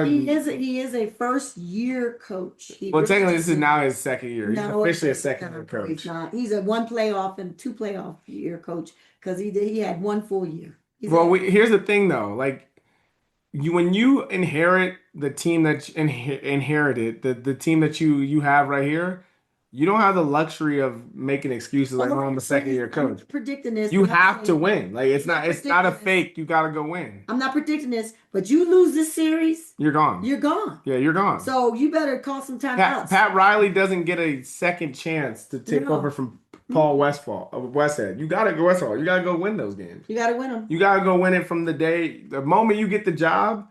He is a first year coach. Well, technically, this is now his second year. He's No, officially a it's- second year no, coach. He's not. He's a 1 playoff and 2 playoff year coach because he had 1 full year. Well, here's the thing though, like when you inherit the team that you inherited, the team that you have right here, you don't have the luxury of making excuses like, oh, I'm a second year coach. I'm predicting this. You I'm not have to saying- win. Like it's not a fake. You gotta go win. I'm not predicting this, but you lose this series, You're gone. you're gone. Yeah, you're gone. So you better call some time out. Pat Riley doesn't get a second chance to take No. over from Paul Westhead. You gotta go Westfall. You gotta go win those games. You got to win them. You gotta go win it from the moment you get the job.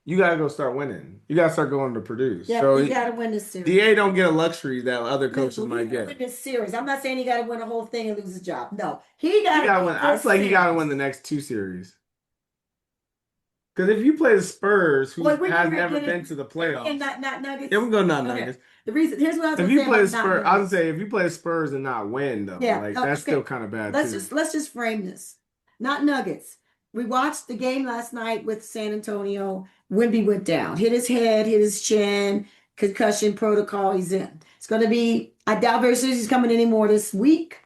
You gotta go start winning. You gotta start going to produce. Yeah, So you got to win this series. DA don't get a luxury that other coaches He might gotta get. win this series. I'm not saying he got to win the whole thing and lose his job. No, he got He gotta win. I feel like he gotta win the next 2 series. Because if you play the Spurs, who Well, we has can never get it- been to the playoffs, And not Nuggets. yeah, we go not Okay. Nuggets. The reason here's what I was If gonna you say play the about not Spurs, I would Nuggets. say if you play the Spurs and not win though, Yeah, like okay. that's still kind of bad Let's too. just frame this. Not Nuggets. We watched the game last night with San Antonio. Wemby went down, hit his head, hit his chin, concussion protocol. He's in. It's going to be. I doubt very soon he's coming anymore this week,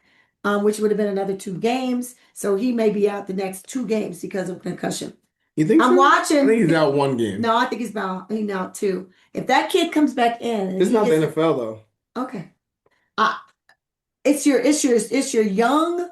which would have been another 2 games. So he may be out the next 2 games because of concussion. You think I'm so? watching. I think he's out 1 game. No, I think he's out 2. If that kid comes back in, and It's he not the gets- NFL though. Okay. It's your young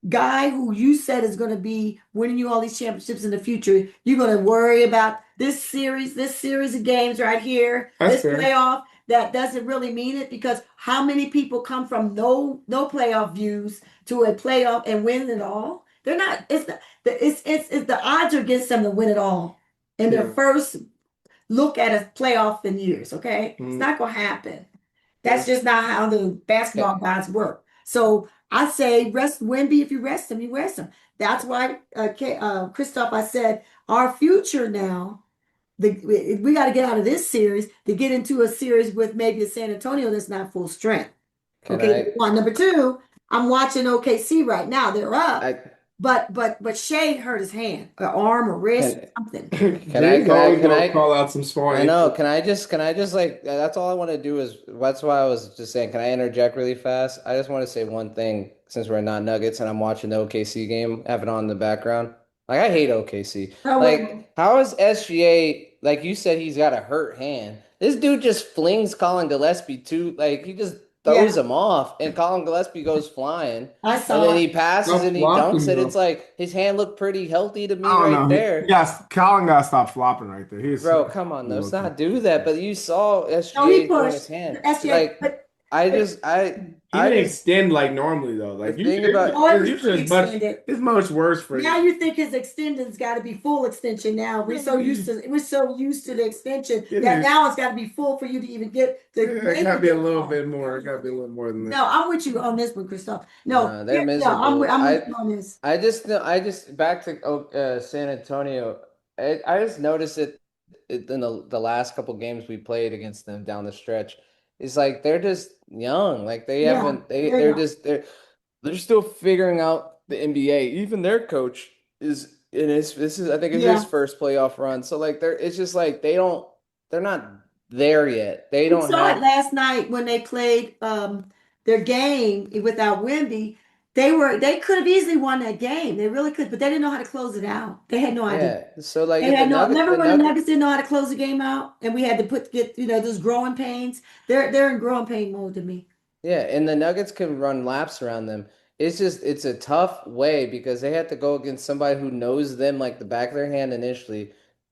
guy who you said is going to be winning you all these championships in the future. You're going to worry about this series of games right here, That's this fair. playoff. That doesn't really mean it because how many people come from no playoff views to a playoff and win it all? They're not. It's the odds are against them to win it all in their Yeah. first look at a playoff in years. Okay, Mm. it's not going to happen. That's just not how the basketball gods work. So I say rest Wemby. If you rest him, you rest him. That's why, Christoph, I said our future now. We got to get out of this series to get into a series with maybe a San Antonio that's not full strength. Can Okay, one. Number 2, I'm watching OKC right now. They're up, but Shea hurt his hand, or arm, or wrist, or something. Jay's always gonna call out some small. I know. Can I just like that's all I want to do is that's why I was just saying, can I interject really fast? I just want to say one thing since we're not Nuggets and I'm watching the OKC game, have it on in the background. Like I hate OKC. Oh, Like how is SGA, like you said, he's got a hurt hand. This dude just flings Colin Gillespie too, like he just throws him off and Colin Gillespie goes flying. I And saw then it. he passes Stop and he flopping, dunks it. bro. It's like his hand looked pretty healthy to me I don't right know. there. Yes, Colin gotta stop flopping right there. He's Bro, come on, let's not do that. But you saw No, he SGA throwing pushed. his hand. SGA, Like but I He didn't extend like normally though. Like The thing about- Oh, it was usually extended. it's much worse for Now you. you think his extension's got to be full extension now. We're so used to the extension It that is. now it's got to be full for you to even get the. It gotta be a little bit more. It gotta be a little more than that. No, I'm with you on this one, Christoph. No, they're I'm miserable. with you on this. I just back to San Antonio. I just noticed it in the last couple games we played against them down the stretch. It's like they're just young. Like they Yeah, haven't. they're young. They're still figuring out the NBA. Even their coach is in his. This is I think it's his first playoff run. So like it's just like they're not there yet. They We don't saw have. it last night when they played their game without Wemby. They could have easily won that game. They really could, but they didn't know how to close it out. They had no idea. Yeah. So like They if had the no. Nuggets, Remember the when the Nuggets, Nuggets didn't know how to close the game out, and we had to get those growing pains. They're in growing pain mode to me. yeah, and the Nuggets can run laps around them. It's a tough way because they have to go against somebody who knows them like the back of their hand initially,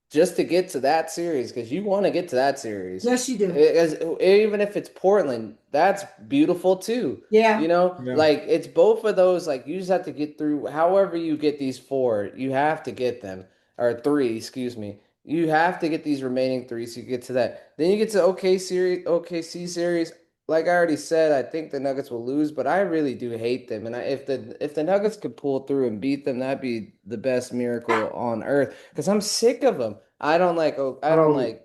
just to get to that series because you want to get to that series. Yes, you do. Even if it's Portland, that's beautiful too. Yeah. You know, Yeah. like it's both of those. Like you just have to get through. However you get these four, you have to get them or three. Excuse me. You have to get these remaining three so you get to that. Then you get to OKC series. Like I already said, I think the Nuggets will lose, but I really do hate them. And if the Nuggets could pull through and beat them, that'd be the best miracle on earth. Because I'm sick of them. I don't like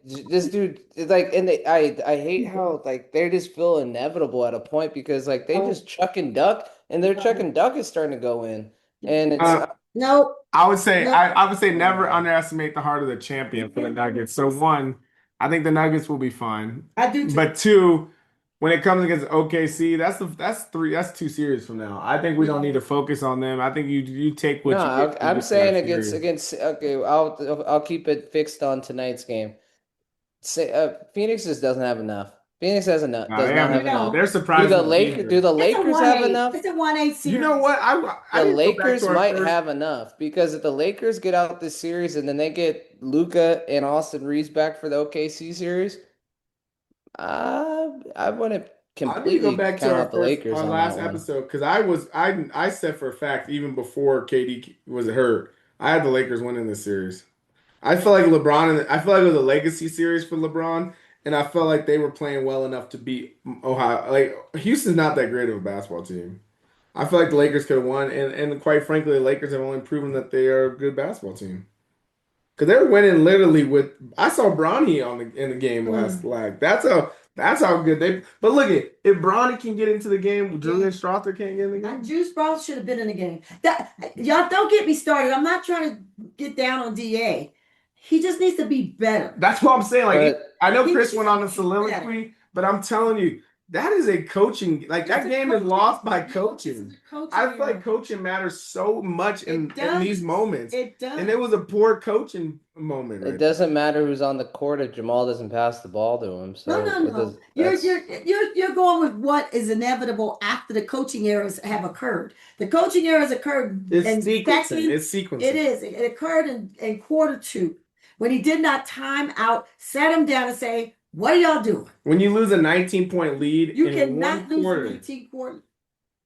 this dude. Like, and I hate how like they just feel inevitable at a point because like they just chuck and duck, and their chuck and duck is starting to go in, and it's No. I would say No. I would say never underestimate the heart of the champion for the Nuggets. So one, I think the Nuggets will be fine. I do too. But two, when it comes against OKC, that's 2 series from now. I think we don't need to focus on them. I think you take what you no. get I'm from saying that series. against okay. I'll keep it fixed on tonight's game. Phoenix just doesn't have enough. Phoenix has enough. No, Does they not have have enough. enough. They're surprising. Do the Lakers have enough? It's a 1-8 series. You know what? I The didn't go back Lakers to our might first- have enough because if the Lakers get out this series and then they get Luka and Austin Reeves back for the OKC series, I wouldn't I need to completely go back count to out the Lakers our on last that one. episode because I said for a fact even before KD was hurt, I had the Lakers winning this series. I feel like I feel like it was a legacy series for LeBron, and I felt like they were playing well enough to beat Ohio. Like Houston's not that great of a basketball team. I feel like the Lakers could have won, and quite frankly, the Lakers have only proven that they are a good basketball team. Because they're winning literally with I saw Bronny in the game last lag. That's how good they. But look if Bronny can get into the game, Julian Strother can't get in the game. Juice Brown should have been in the game. Y'all don't get me started. I'm not trying to get down on DA. He just needs to be better. That's what I'm saying. Like But- I know He Chris needs went to on a be soliloquy, but I'm telling you, that is a coaching. Like that game is lost by coaching. I feel like coaching matters so much in these moments. It does. And it was a poor coaching moment. It right doesn't matter who's on the court if Jamal doesn't pass the ball to him. So No. You're going with what is inevitable after the coaching errors have occurred. The coaching errors occurred there. in It's sequencing. It's sequencing. It is. It occurred in quarter two when he did not time out, sat him down and say, "What are y'all doing? When you lose a 19-point lead You in cannot one lose quarter, 18 quarters."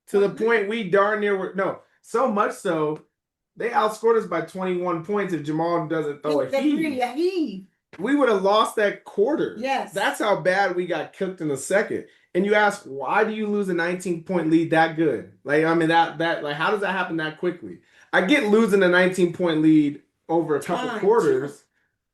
to the point we darn near were so much so they outscored us by 21 points if Jamal doesn't throw a heave. We would have lost that quarter. Yes. That's how bad we got cooked in the second. And you ask, why do you lose a 19-point lead that good? Like, I mean, that like, how does that happen that quickly? I get losing a 19-point lead over a couple quarters,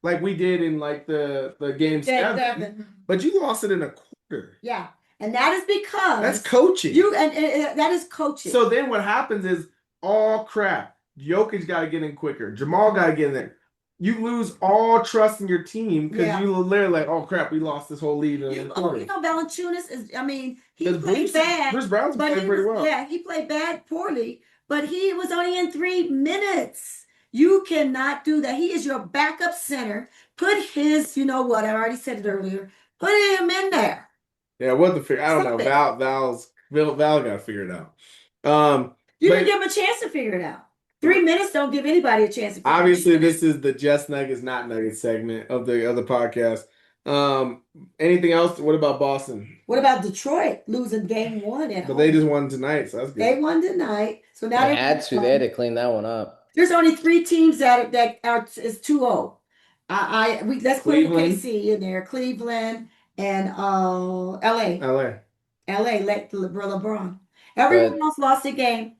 like we did in like the game 7, but you lost it in a quarter. Yeah, and that is because That's coaching. And that is coaching. So then what happens is, all crap. Jokic got to get in quicker. Jamal got to get in there. You lose all trust in your team because you literally like, oh crap, we lost this whole lead in the quarter. Valanciunas is. I mean, he played Bruce Brown's but played pretty well. Yeah, he played poorly, but he was only in 3 minutes. You cannot do that. He is your backup center. Put his, you know what? I already said it earlier. Put him in there. Yeah, what the figure? I don't know. Val got to figure it out. You didn't give him a chance to figure it out. 3 minutes don't give anybody a chance to figure it out. Obviously, this is the Just Nuggets, Not Nuggets segment of the other podcast. Anything else? What about Boston? What about Detroit losing game 1 at But home? they just won tonight, so that's good. They won tonight, so now They they're had to. They had to clean that one up. There's only 3 teams that are is 2-0. Let's put Cleveland. OKC in there. Cleveland and LA. LA. Let LeBron. Everyone But else lost a game.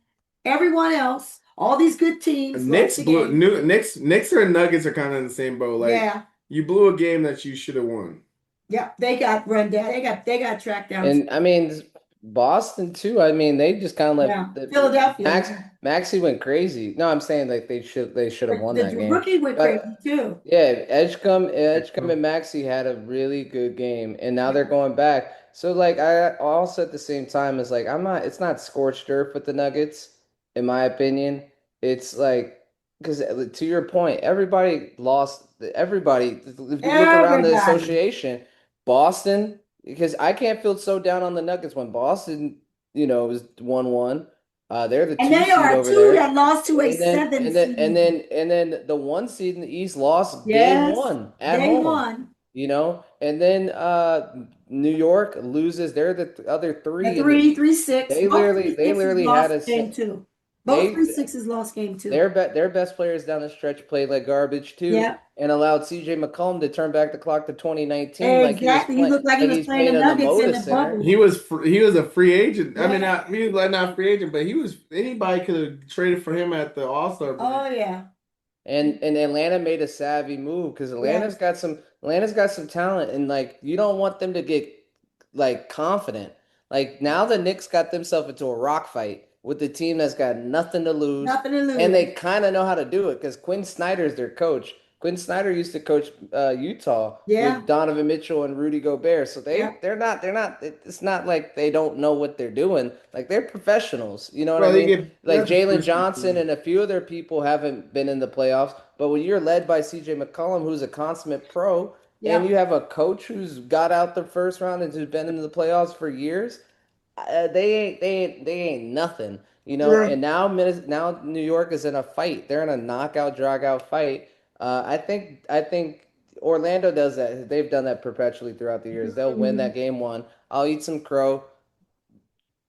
Everyone else, all these good teams Knicks lost a game. Knicks or Nuggets are kind of in the same boat. Like Yeah. you blew a game that you should have won. Yeah, they got run down. They got tracked down. and I mean Boston too. I mean they just kind of let Yeah. Philadelphia. Maxey went crazy. No, I'm saying like they should have won that The game. rookie went But crazy too. yeah, Edgecombe and Maxey had a really good game, and now they're going back. So like I also at the same time is like it's not scorched earth with the Nuggets, in my opinion. It's like because to your point, everybody lost. Everybody, if you look around the Everybody. association, Boston, because I can't feel so down on the Nuggets when Boston, was 1-1. They're the 2 And they seed are over two there. that lost to a And then, 7 and then, seed. and then the 1 seed in the East lost Yes, game 1 at Day home. 1. And then New York loses. They're the other 3 The in the 3-3-6. They literally had a game 2. Both they 3-6s lost game 2. their best players down the stretch played like garbage too, Yeah. and allowed CJ McCollum to turn back the clock to 2019 Exactly. He looked like he was playing the Nuggets in the bubble. He was a free agent. I mean, Yeah. he was not free agent, but anybody could have traded for him at the All-Star break. Oh yeah. And Atlanta made a savvy move because Atlanta's got some talent, and like you don't want them to get like confident. Like now the Knicks got themselves into a rock fight with the team that's got nothing to lose. And they kind of know how to do it because Quinn Snyder's their coach. Quinn Snyder used to coach Utah with Donovan Mitchell and Rudy Gobert. So they're not it's not like they don't know what they're doing. Like they're professionals. You know what I mean? Like Jalen Johnson and a few other people haven't been in the playoffs. But when you're led by CJ McCollum, who's a consummate pro, and you have a coach who's got out the first round and who's been in the playoffs for years, they ain't nothing, And now New York is in a fight. They're in a knockout, drag out fight. I think Orlando does that. They've done that perpetually throughout the years. They'll win that game 1. I'll eat some crow.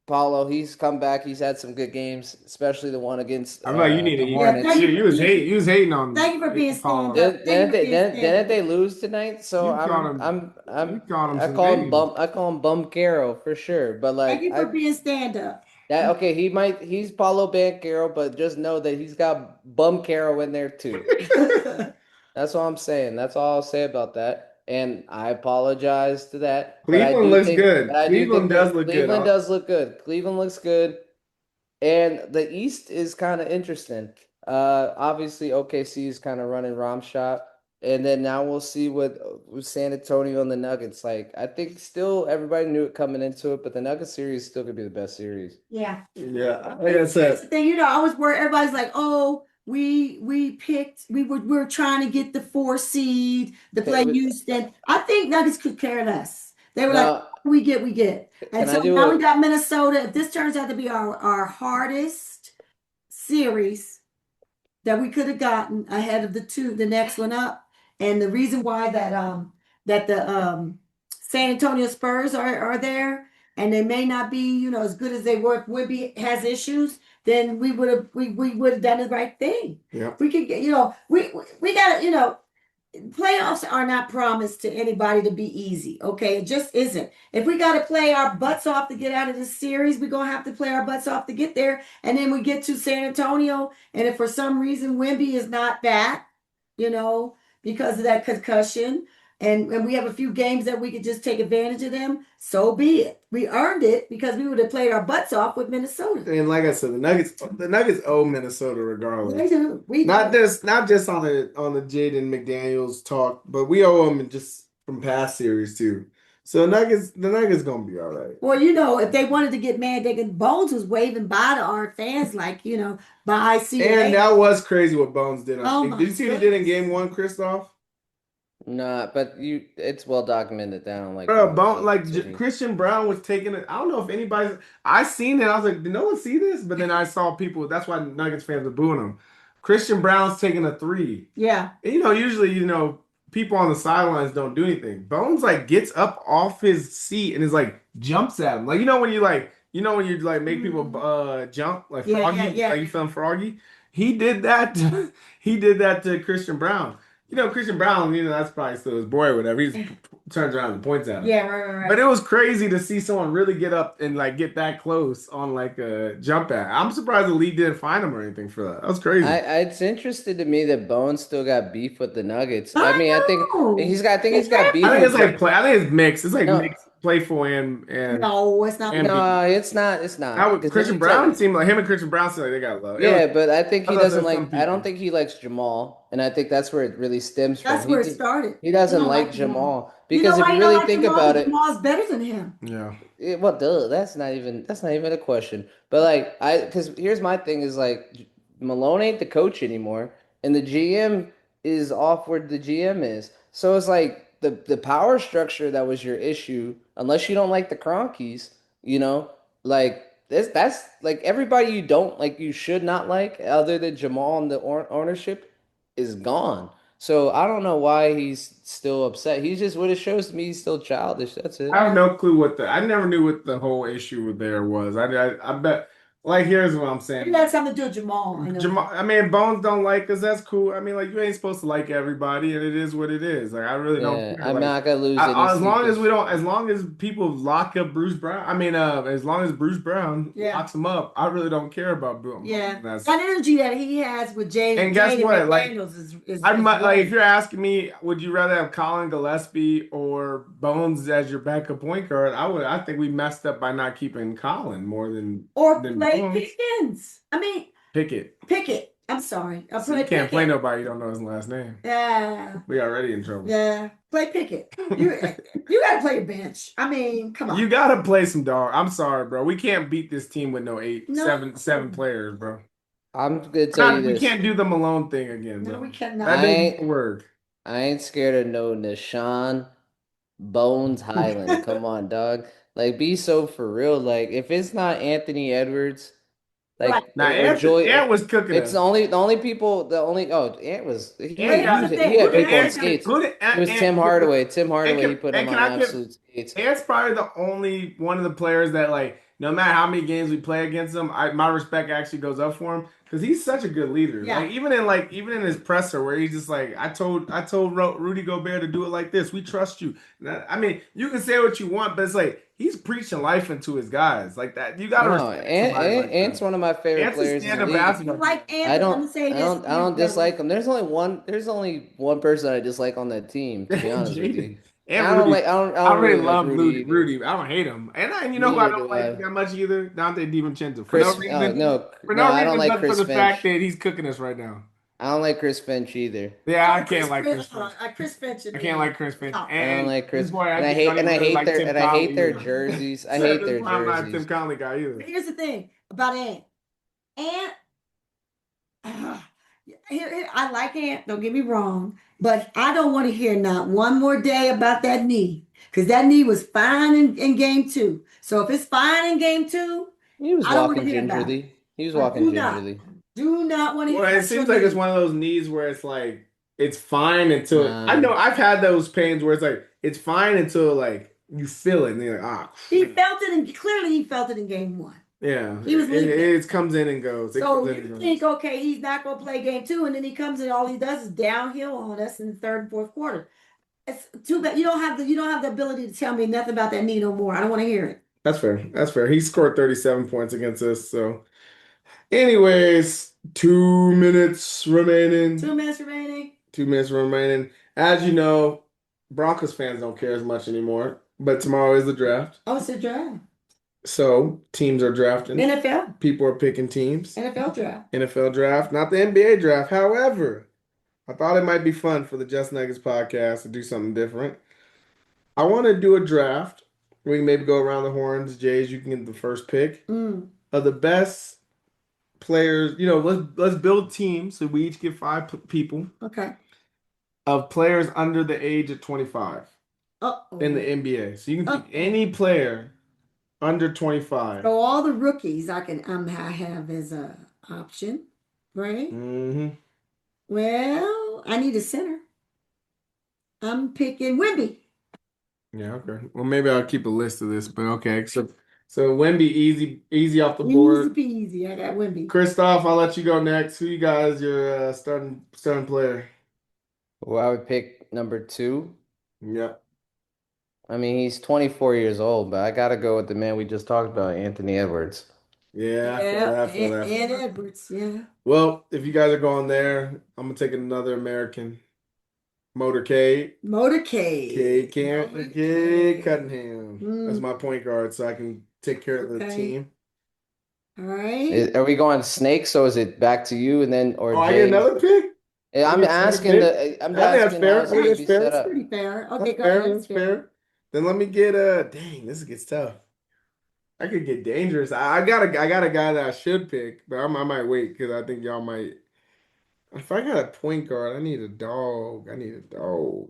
Paulo, he's come back. He's had some good games, especially the one against. I'm like, you need to Hornets. You was hating on. Thank you for being stand up. Didn't they lose tonight? So I call him Bumcaro for sure. But like, thank you for being stand up. Okay, he's Paulo Banchero, but just know that he's got Bumcaro in there too. That's all I'm saying. That's all I'll say about that. And I apologize to that. Cleveland looks good. Cleveland does look good. Cleveland looks good. And the East is kind of interesting. Obviously OKC is kind of running Rom shop. And then now we'll see with San Antonio and the Nuggets. Like I think still everybody knew it coming into it, but the Nuggets series is still gonna be the best series. Yeah. Yeah. Like I said. The thing, I was worried. Everybody's like, oh, we were trying to get the 4 seed to play Houston. I think Nuggets could care less. They were like, we get. And so now we got Minnesota. If this turns out to be our hardest series that we could have gotten ahead of the next one up. And the reason why that the San Antonio Spurs are there and they may not be, as good as they would be, has issues, then we would have done the right thing. Yeah. We could get, we gotta, playoffs are not promised to anybody to be easy. Okay. It just isn't. If we got to play our butts off to get out of this series, we're going to have to play our butts off to get there. And then we get to San Antonio. And if for some reason Wemby is not back, because of that concussion, and we have a few games that we could just take advantage of them, so be it. We earned it because we would have played our butts off with Minnesota. And like I said, the Nuggets owe Minnesota regardless. They do. Not just on the Jaden McDaniels talk, but we owe them just from past series too. So the Nuggets gonna be all right. Well, if they wanted to get mad, Bones was waving bye to our fans like, bye, see you. And that was crazy what Bones did. Oh, did you see what he did in game 1, Christoph? Nah, but it's well documented down. Christian Brown was taking it. I don't know if anybody's. I seen it. I was like, did no one see this? But then I saw people. That's why Nuggets fans were booing him. Christian Brown's taking a 3. Yeah. And, usually, people on the sidelines don't do anything. Bones like gets up off his seat and is like jumps at him. Like when you like make people jump like Yeah, froggy, yeah. like you feeling froggy. He did that. He did that to Christian Brown. Christian Brown, that's probably still his boy or whatever. He just turns around and points at him. Yeah, right. But it was crazy to see someone really get up and like get that close on like a jump at. I'm surprised the league didn't fine him or anything for that. That was crazy. It's interesting to me that Bones still got beef with the Nuggets. I I mean, I think know. he's got beef I think with it's like play. I think it's mixed. It's like No. mixed, playful and No, it's not. and No, it's not. It's not. Now, 'Cause Christian let me Brown tell seemed like him and Christian Brown seemed like they got love. Yeah, but I think I he thought doesn't there was like. some I don't people. think he likes Jamal, and I think that's where it really stems from. That's where it started. He doesn't You don't like like Jamal. Jamal You know because if why you you don't really like think Jamal? about it, Jamal's better than him. Yeah. well, duh, that's not even a question. But like because here's my thing is like Malone ain't the coach anymore, and the GM is off where the GM is. So it's like the power structure that was your issue, unless you don't like the Cronkies, like that's like everybody you don't like, you should not like, other than Jamal and the ownership is gone. So I don't know why he's still upset. He's just what it shows to me. He's still childish. That's I it. have no clue I never knew what the whole issue there was. I bet, like, here's what I'm saying. It had something to do with Jamal. I know. Jamal, I mean, Bones don't like us. That's cool. I mean, like, you ain't supposed to like everybody, and it is what it is. Like, I really don't Yeah, care. I'm Like, not gonna lose any as long sleep as we don't, as long as people lock up Bruce Brown, I mean, as long as Bruce Brown Yeah. locks him up, I really don't care about Boone. Yeah, That's, that energy that he has with Jay and guess Jade what? Like, McDaniels is I might like if great. you're asking me, would you rather have Colin Gillespie or Bones as your backup point guard? I think we messed up by not keeping Colin more than Or than play Bones. Pickens. I mean, Pickett. Pickett. I'm sorry. I'll So play you can't play Pickett. nobody you don't know his last name. Yeah. We already in trouble. Yeah. Play Pickett. You gotta play a bench. I mean, come on. You gotta play some dog. I'm sorry, bro. We can't beat this team with no No. seven players, bro. I'm gonna tell you We this. can't do the Malone thing again, No, bro. we cannot. That didn't work. I ain't scared of no Nashawn Bones Highland. Come on, dog. Like, be so for real. Like, if it's not Anthony Edwards, Right. like Now, or Joy, Ant was cooking it's us. the only people. Ant was he Ant- had people on Ant- skates. who did- It was Ant- Tim Hardaway. Tim And Hardaway, he put him can on I give absolute skates. Ant's probably the only one of the players that, like, no matter how many games we play against him, my respect actually goes up for him because he's such a good leader. Yeah. Like even in his presser where he's just like, I told Rudy Gobert to do it like this. We trust you. I mean, you can say what you want, but it's like he's preaching life into his guys like that. You gotta No, respect somebody like Ant's that. one of my favorite Ant's a players in the stand-up league. basketball Like player. Anthony, I'm gonna say this. I don't dislike him. There's only one person I dislike on that team, to be honest with you. And I don't Rudy. like I don't I really really like love Rudy either. Rudy. I don't hate him. And you know who I Neither don't do like I. that much either? Dante DiVincenzo. For Chris, no reason. no, For no, no I don't reason like but for Chris the fact Finch. that he's cooking us right now. I don't like Chris Finch either. Yeah, I can't like Chris Finch. Chris Finch. I can't like Chris Finch. No. I don't like Chris, this boy, and I just hate don't and I even really hate like their Tim and I hate Conley their either. jerseys. I So hate this their is why I'm not a Tim jerseys. Conley guy either. Here's the thing about Ant. Ant, I like Ant, don't get me wrong, but I don't want to hear not one more day about that knee. Because that knee was fine in game 2. So if it's fine in game 2, He was I don't walking wanna hear about gingerly. He was I walking do not. gingerly. do not want to hear Well, it about seems your like it's knee. one of those knees where it's like it's fine until Nah. I know I've had those pains where it's like it's fine until like you feel it and you're like He felt it, and clearly he felt it in game 1. yeah, He was leaving. it comes in and goes. It So comes in you and goes. think, okay, he's not going to play game 2, and then he comes in, all he does is downhill on us in the 3rd and 4th quarter. It's too bad you don't have the ability to tell me nothing about that knee no more. I don't want to hear it. That's fair. That's fair. He scored 37 points against us. So, anyways, 2 minutes remaining. 2 minutes remaining. 2 minutes remaining. As you know, Broncos fans don't care as much anymore. But tomorrow is the draft. Oh, it's a draft. So teams are drafting. NFL. People are picking teams. NFL draft. NFL draft, not the NBA draft. However, I thought it might be fun for the Just Nuggets podcast to do something different. I want to do a draft. We can maybe go around the horns. Jays, you can get the first pick Mm. of the best players. Let's build teams. So we each get 5 people Okay. of players under the age of 25 Uh-oh. in the NBA. So you can pick any player under 25. So all the rookies I have as a option, right? Mm-hmm. Well, I need a center. I'm picking Wemby. Yeah, okay. Well, maybe I'll keep a list of this, but okay. So Wemby easy off the Easy board. peasy. I got Wemby. Christoph, I'll let you go next. Who you guys your starting player? Well, I would pick number 2. Yep. I mean, he's 24 years old, but I gotta go with the man we just talked about, Anthony Edwards. Yeah, I feel Yeah, that. I feel that. and Edwards. Yeah. Well, if you guys are going there, I'm gonna take another American motorcade. Motorcade. Cade Cunningham. That's Mm, my point guard, so I can take care of the okay. team. All right. Are we going snake? So is it back to you and then or Oh, I get Jay? another pick? I I'm get another asking pick? I'm I think that's asking how fair. it's I think gonna that's be fair. set That's up. pretty fair. Okay, That's go fair. ahead. That's That's fair. fair. Then let me get dang, this gets tough. I could get dangerous. I got a guy that I should pick, but I might wait because I think y'all might. If I got a point guard, I need a dog. I need a dog.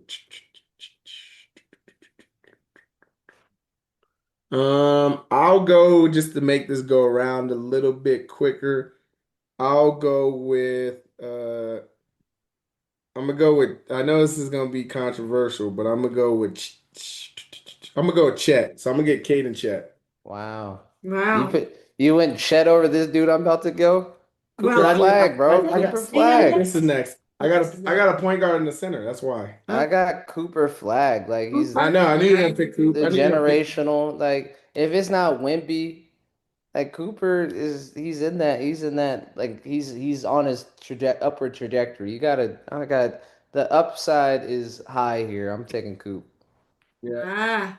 I'll go just to make this go around a little bit quicker. I'll go with I'm gonna go with I know this is gonna be controversial, but I'm gonna go with I'm gonna go with Chet. So I'm gonna get Caden Chet Wow. Wow. You went Chet over this dude I'm about to go? because Cooper Well, Flag, bro. I got Cooper hang on. Flag. this is next. This is I next. got a point guard in the center. That's why. I got Cooper Flag. Like he's I Cooper. know. I knew you were gonna Flag. pick Coop. the I knew you were gonna pick. generational. Like if it's not Wimpy, like Cooper is he's in that like he's on his upward trajectory. I got the upside is high here. I'm taking Coop. Yeah. Ah,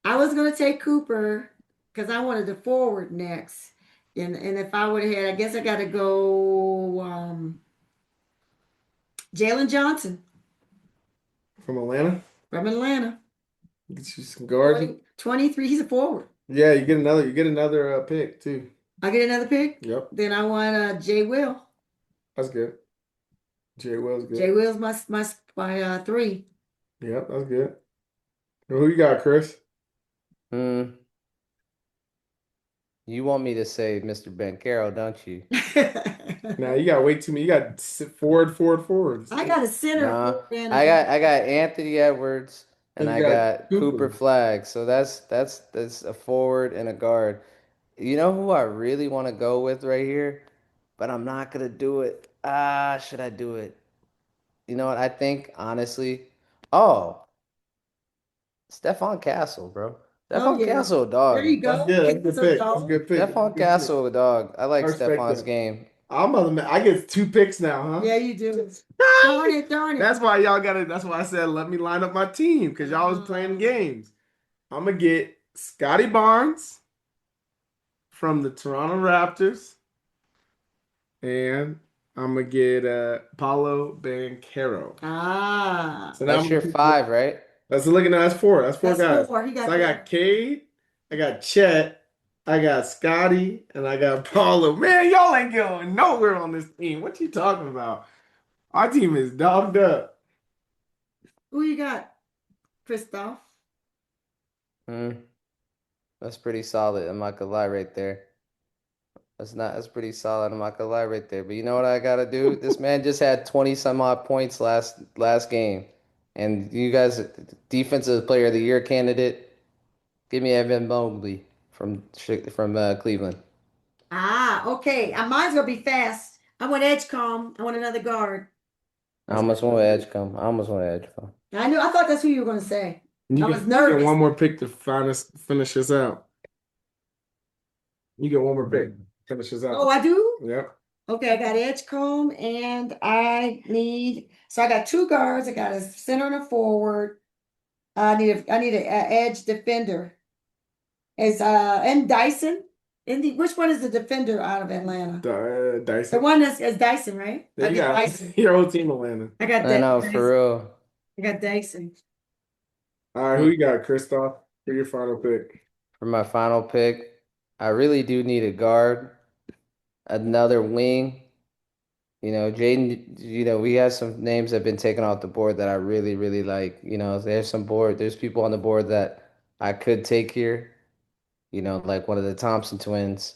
I was gonna take Cooper because I wanted the forward next. And if I would have had, I guess I gotta go Jalen Johnson From Atlanta. from Atlanta. Get you some guards. 23, he's a forward. Yeah, you get another pick too. I get another pick. Yep, Then I want Jay Will. that's good. Jay Will's Jay good. Will's my 3. Yep, that's good. Who you got, Chris? Hmm. You want me to say Mr. Bankero, don't you? Now you got way too many. You got forwards. I got a center Nah. forward and a I got Anthony Edwards and Then you I got got Cooper Cooper. Flag. So that's a forward and a guard. You know who I really want to go with right here, but I'm not gonna do it. Ah, should I do it? You know what? I think honestly, oh, Stephon Castle, bro. oh Stephon yeah. Castle, There dog. you That's go. good. That's a Pick good some pick. That's a dog. good pick. That's a Stephon good pick. Castle, dog. I I like respect Stephon's that. game. I get 2 picks now, huh? Yeah, you do. Darn it. That's why y'all got it. That's why I said let me line up my team because y'all was playing games. I'm gonna get Scotty Barnes from the Toronto Raptors, and I'm gonna get Paulo Banchero. Ah. So now That's your 5, right? that's looking at that's 4. That's 4 That's guys. 4. He got So I got Cade, I got Chet, I got Scotty, and I got Paulo. Man, y'all ain't going nowhere on this team. What you talking about? Our team is dogged up. Who you got, Christoph? Hmm. That's pretty solid. I'm not gonna lie right there. That's pretty solid. I'm not gonna lie right there. But you know what I gotta do? This man just had 20 some odd points last game. And you guys, defensive player of the year candidate, give me Evan Mobley from Cleveland. Ah, okay. Mine's gonna be fast. I want Edgecomb. I want another guard. I That's almost want Edge come. I almost want Edge come. I thought that's who you were gonna say. You I was get nervous. one more pick to finish us out. You get one more pick. Finish us out. Oh, I do? Yep. Okay, I got Edgecomb and I got 2 guards. I got a center and a forward. I need a edge defender. Is and Dyson. Which one is the defender out of Atlanta? The Dyson. one is Dyson, right? Yeah, I you get got Dyson. your whole team Atlanta. I got I know, Dyson. for real. I got Dyson. All right, who you got, Christoph? For your final pick. For my final pick, I really do need a guard, another wing. You know, Jaden, we have some names that have been taken off the board that I really, really like. You know, there's people on the board that I could take here, like one of the Thompson twins.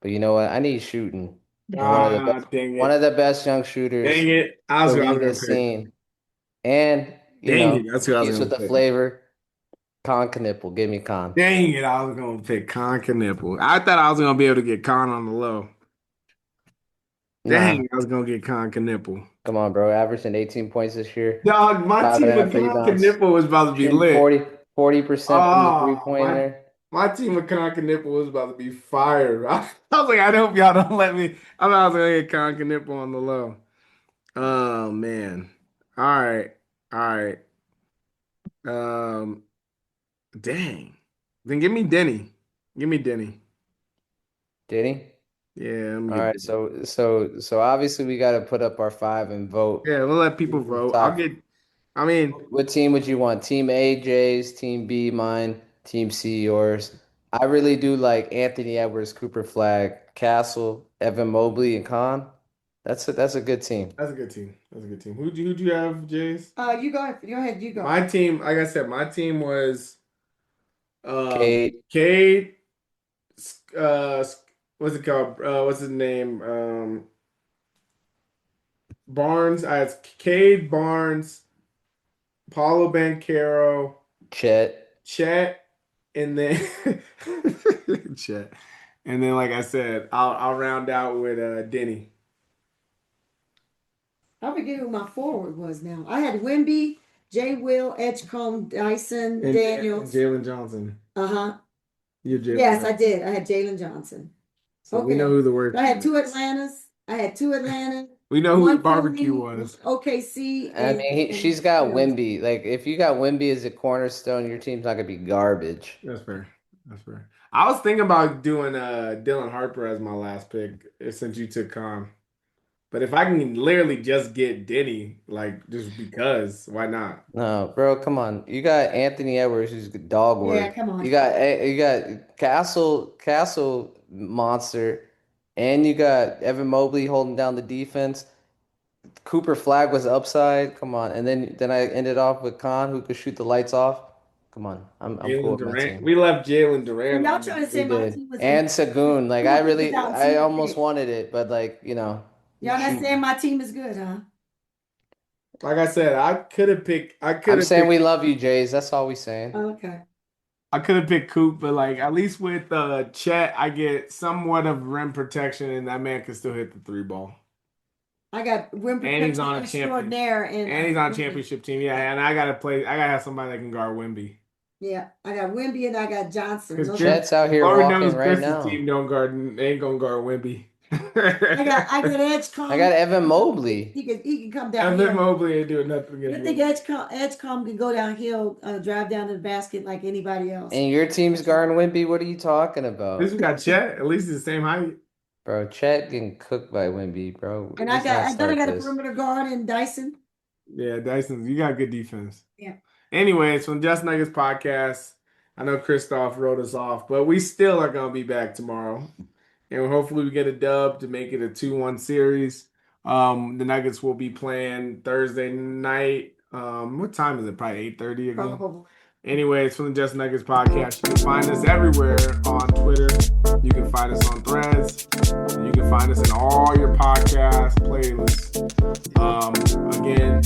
But you know what? I need shooting. And Ah, dang one it. of the best young Dang shooters it. the I was league gonna has pick. seen. And You Dang know, it, that's who I was keeps gonna with the pick. flavor. Con Knipple. Give me Con. Dang it, I was gonna pick Con Knipple. I thought I was gonna be able to get Con on the low. Nah, Dang, I was gonna get Con Knipple. come on, bro. Averaging 18 points this year. Dog, my Five and team a with half Con rebounds. Knipple was about to be Shooting lit. 40% from the Oh, three-pointer. my team with Con Knipple was about to be fired. I was like, I hope y'all don't let me. I thought I was gonna get Con Knipple on the low. Oh man. All right. All right. Um, dang. Then give me Denny. Give me Denny. Did he? Yeah, I'm All get right, so obviously we got to put up our five and vote. Yeah, we'll let people vote. Top. I mean, What team would you want? Team A, Jay's, Team B, mine, Team C, yours. I really do like Anthony Edwards, Cooper Flag, Castle, Evan Mobley, and Khan. That's a good team. that's a good team. That's a good team. Who'd you have, Jace? You go. Go ahead. You go. My team, like I said, my team was Cade, Cade, what's it called? What's his name? Barnes. I had Cade, Barnes, Paulo Banchero, Chet. Chet, and then Chet. And then, like I said, I'll round out with Denny. I forget who my forward was now. I had Wemby, J. Will, Edgecombe, Dyson, And Daniels. Jalen Johnson. Uh-huh. You're Jalen Yes, I Johnson. did. I had Jalen Johnson. So we know who the word. I had two Atlantas. We know who the One barbecue Philly, was. OKC. I mean, she's got Wemby. Like, if you got Wemby as a cornerstone, your team's not gonna be garbage. That's fair. That's fair. I was thinking about doing Dylan Harper as my last pick since you took Con. But if I can literally just get Denny, like just because, why not? No, bro, come on. You got Anthony Edwards, who's dog work. Yeah, come on. You got Castle monster, and you got Evan Mobley holding down the defense. Cooper Flag was upside. Come on, and then I ended off with Khan, who could shoot the lights off. Come on, I'm cool Jalen with my Durant. team. We left Jalen Durant. Y'all on trying there. to say We my did, team was and Sagoon. Like, I without almost CJ. wanted it, but like, you know, Y'all not shoot. saying my team is good, huh? Like I said, I could have picked. I'm saying we love you, Jays. That's all we saying. Okay. I could have picked Coop, but like at least with Chet, I get somewhat of rim protection, and that man can still hit the three ball. I got Wimby And he's on a extraordinaire And he's on a championship team. Yeah, and I gotta have somebody that can guard Wemby. Yeah, I got Wimby and I got Johnson. Because Chet's out here Lord walking knows right Chris's now. team ain't gonna guard Wemby. I got Edgecombe. I got Evan Mobley. He can come down. Evan Mobley ain't doing nothing I against think Wemby. Edgecombe can go downhill, drive down to the basket like anybody else. And your team's guarding Wimpy. What are you talking At about? least we got Chet. At least he's the same height. Bro, Chet getting cooked by Wimby, bro. And Let's I not start got a this. perimeter guard in Dyson. Yeah, Dyson, you got good defense. Yeah. Anyways, from Just Nuggets podcast, I know Christoph wrote us off, but we still are gonna be back tomorrow. And hopefully we get a dub to make it a 2-1 series. The Nuggets will be playing Thursday night. What time is it? Probably 8:30 again. Probably. Anyways, from the Just Nuggets podcast, you can find us everywhere on Twitter. You can find us on Threads. You can find us in all your podcast playlists. Again,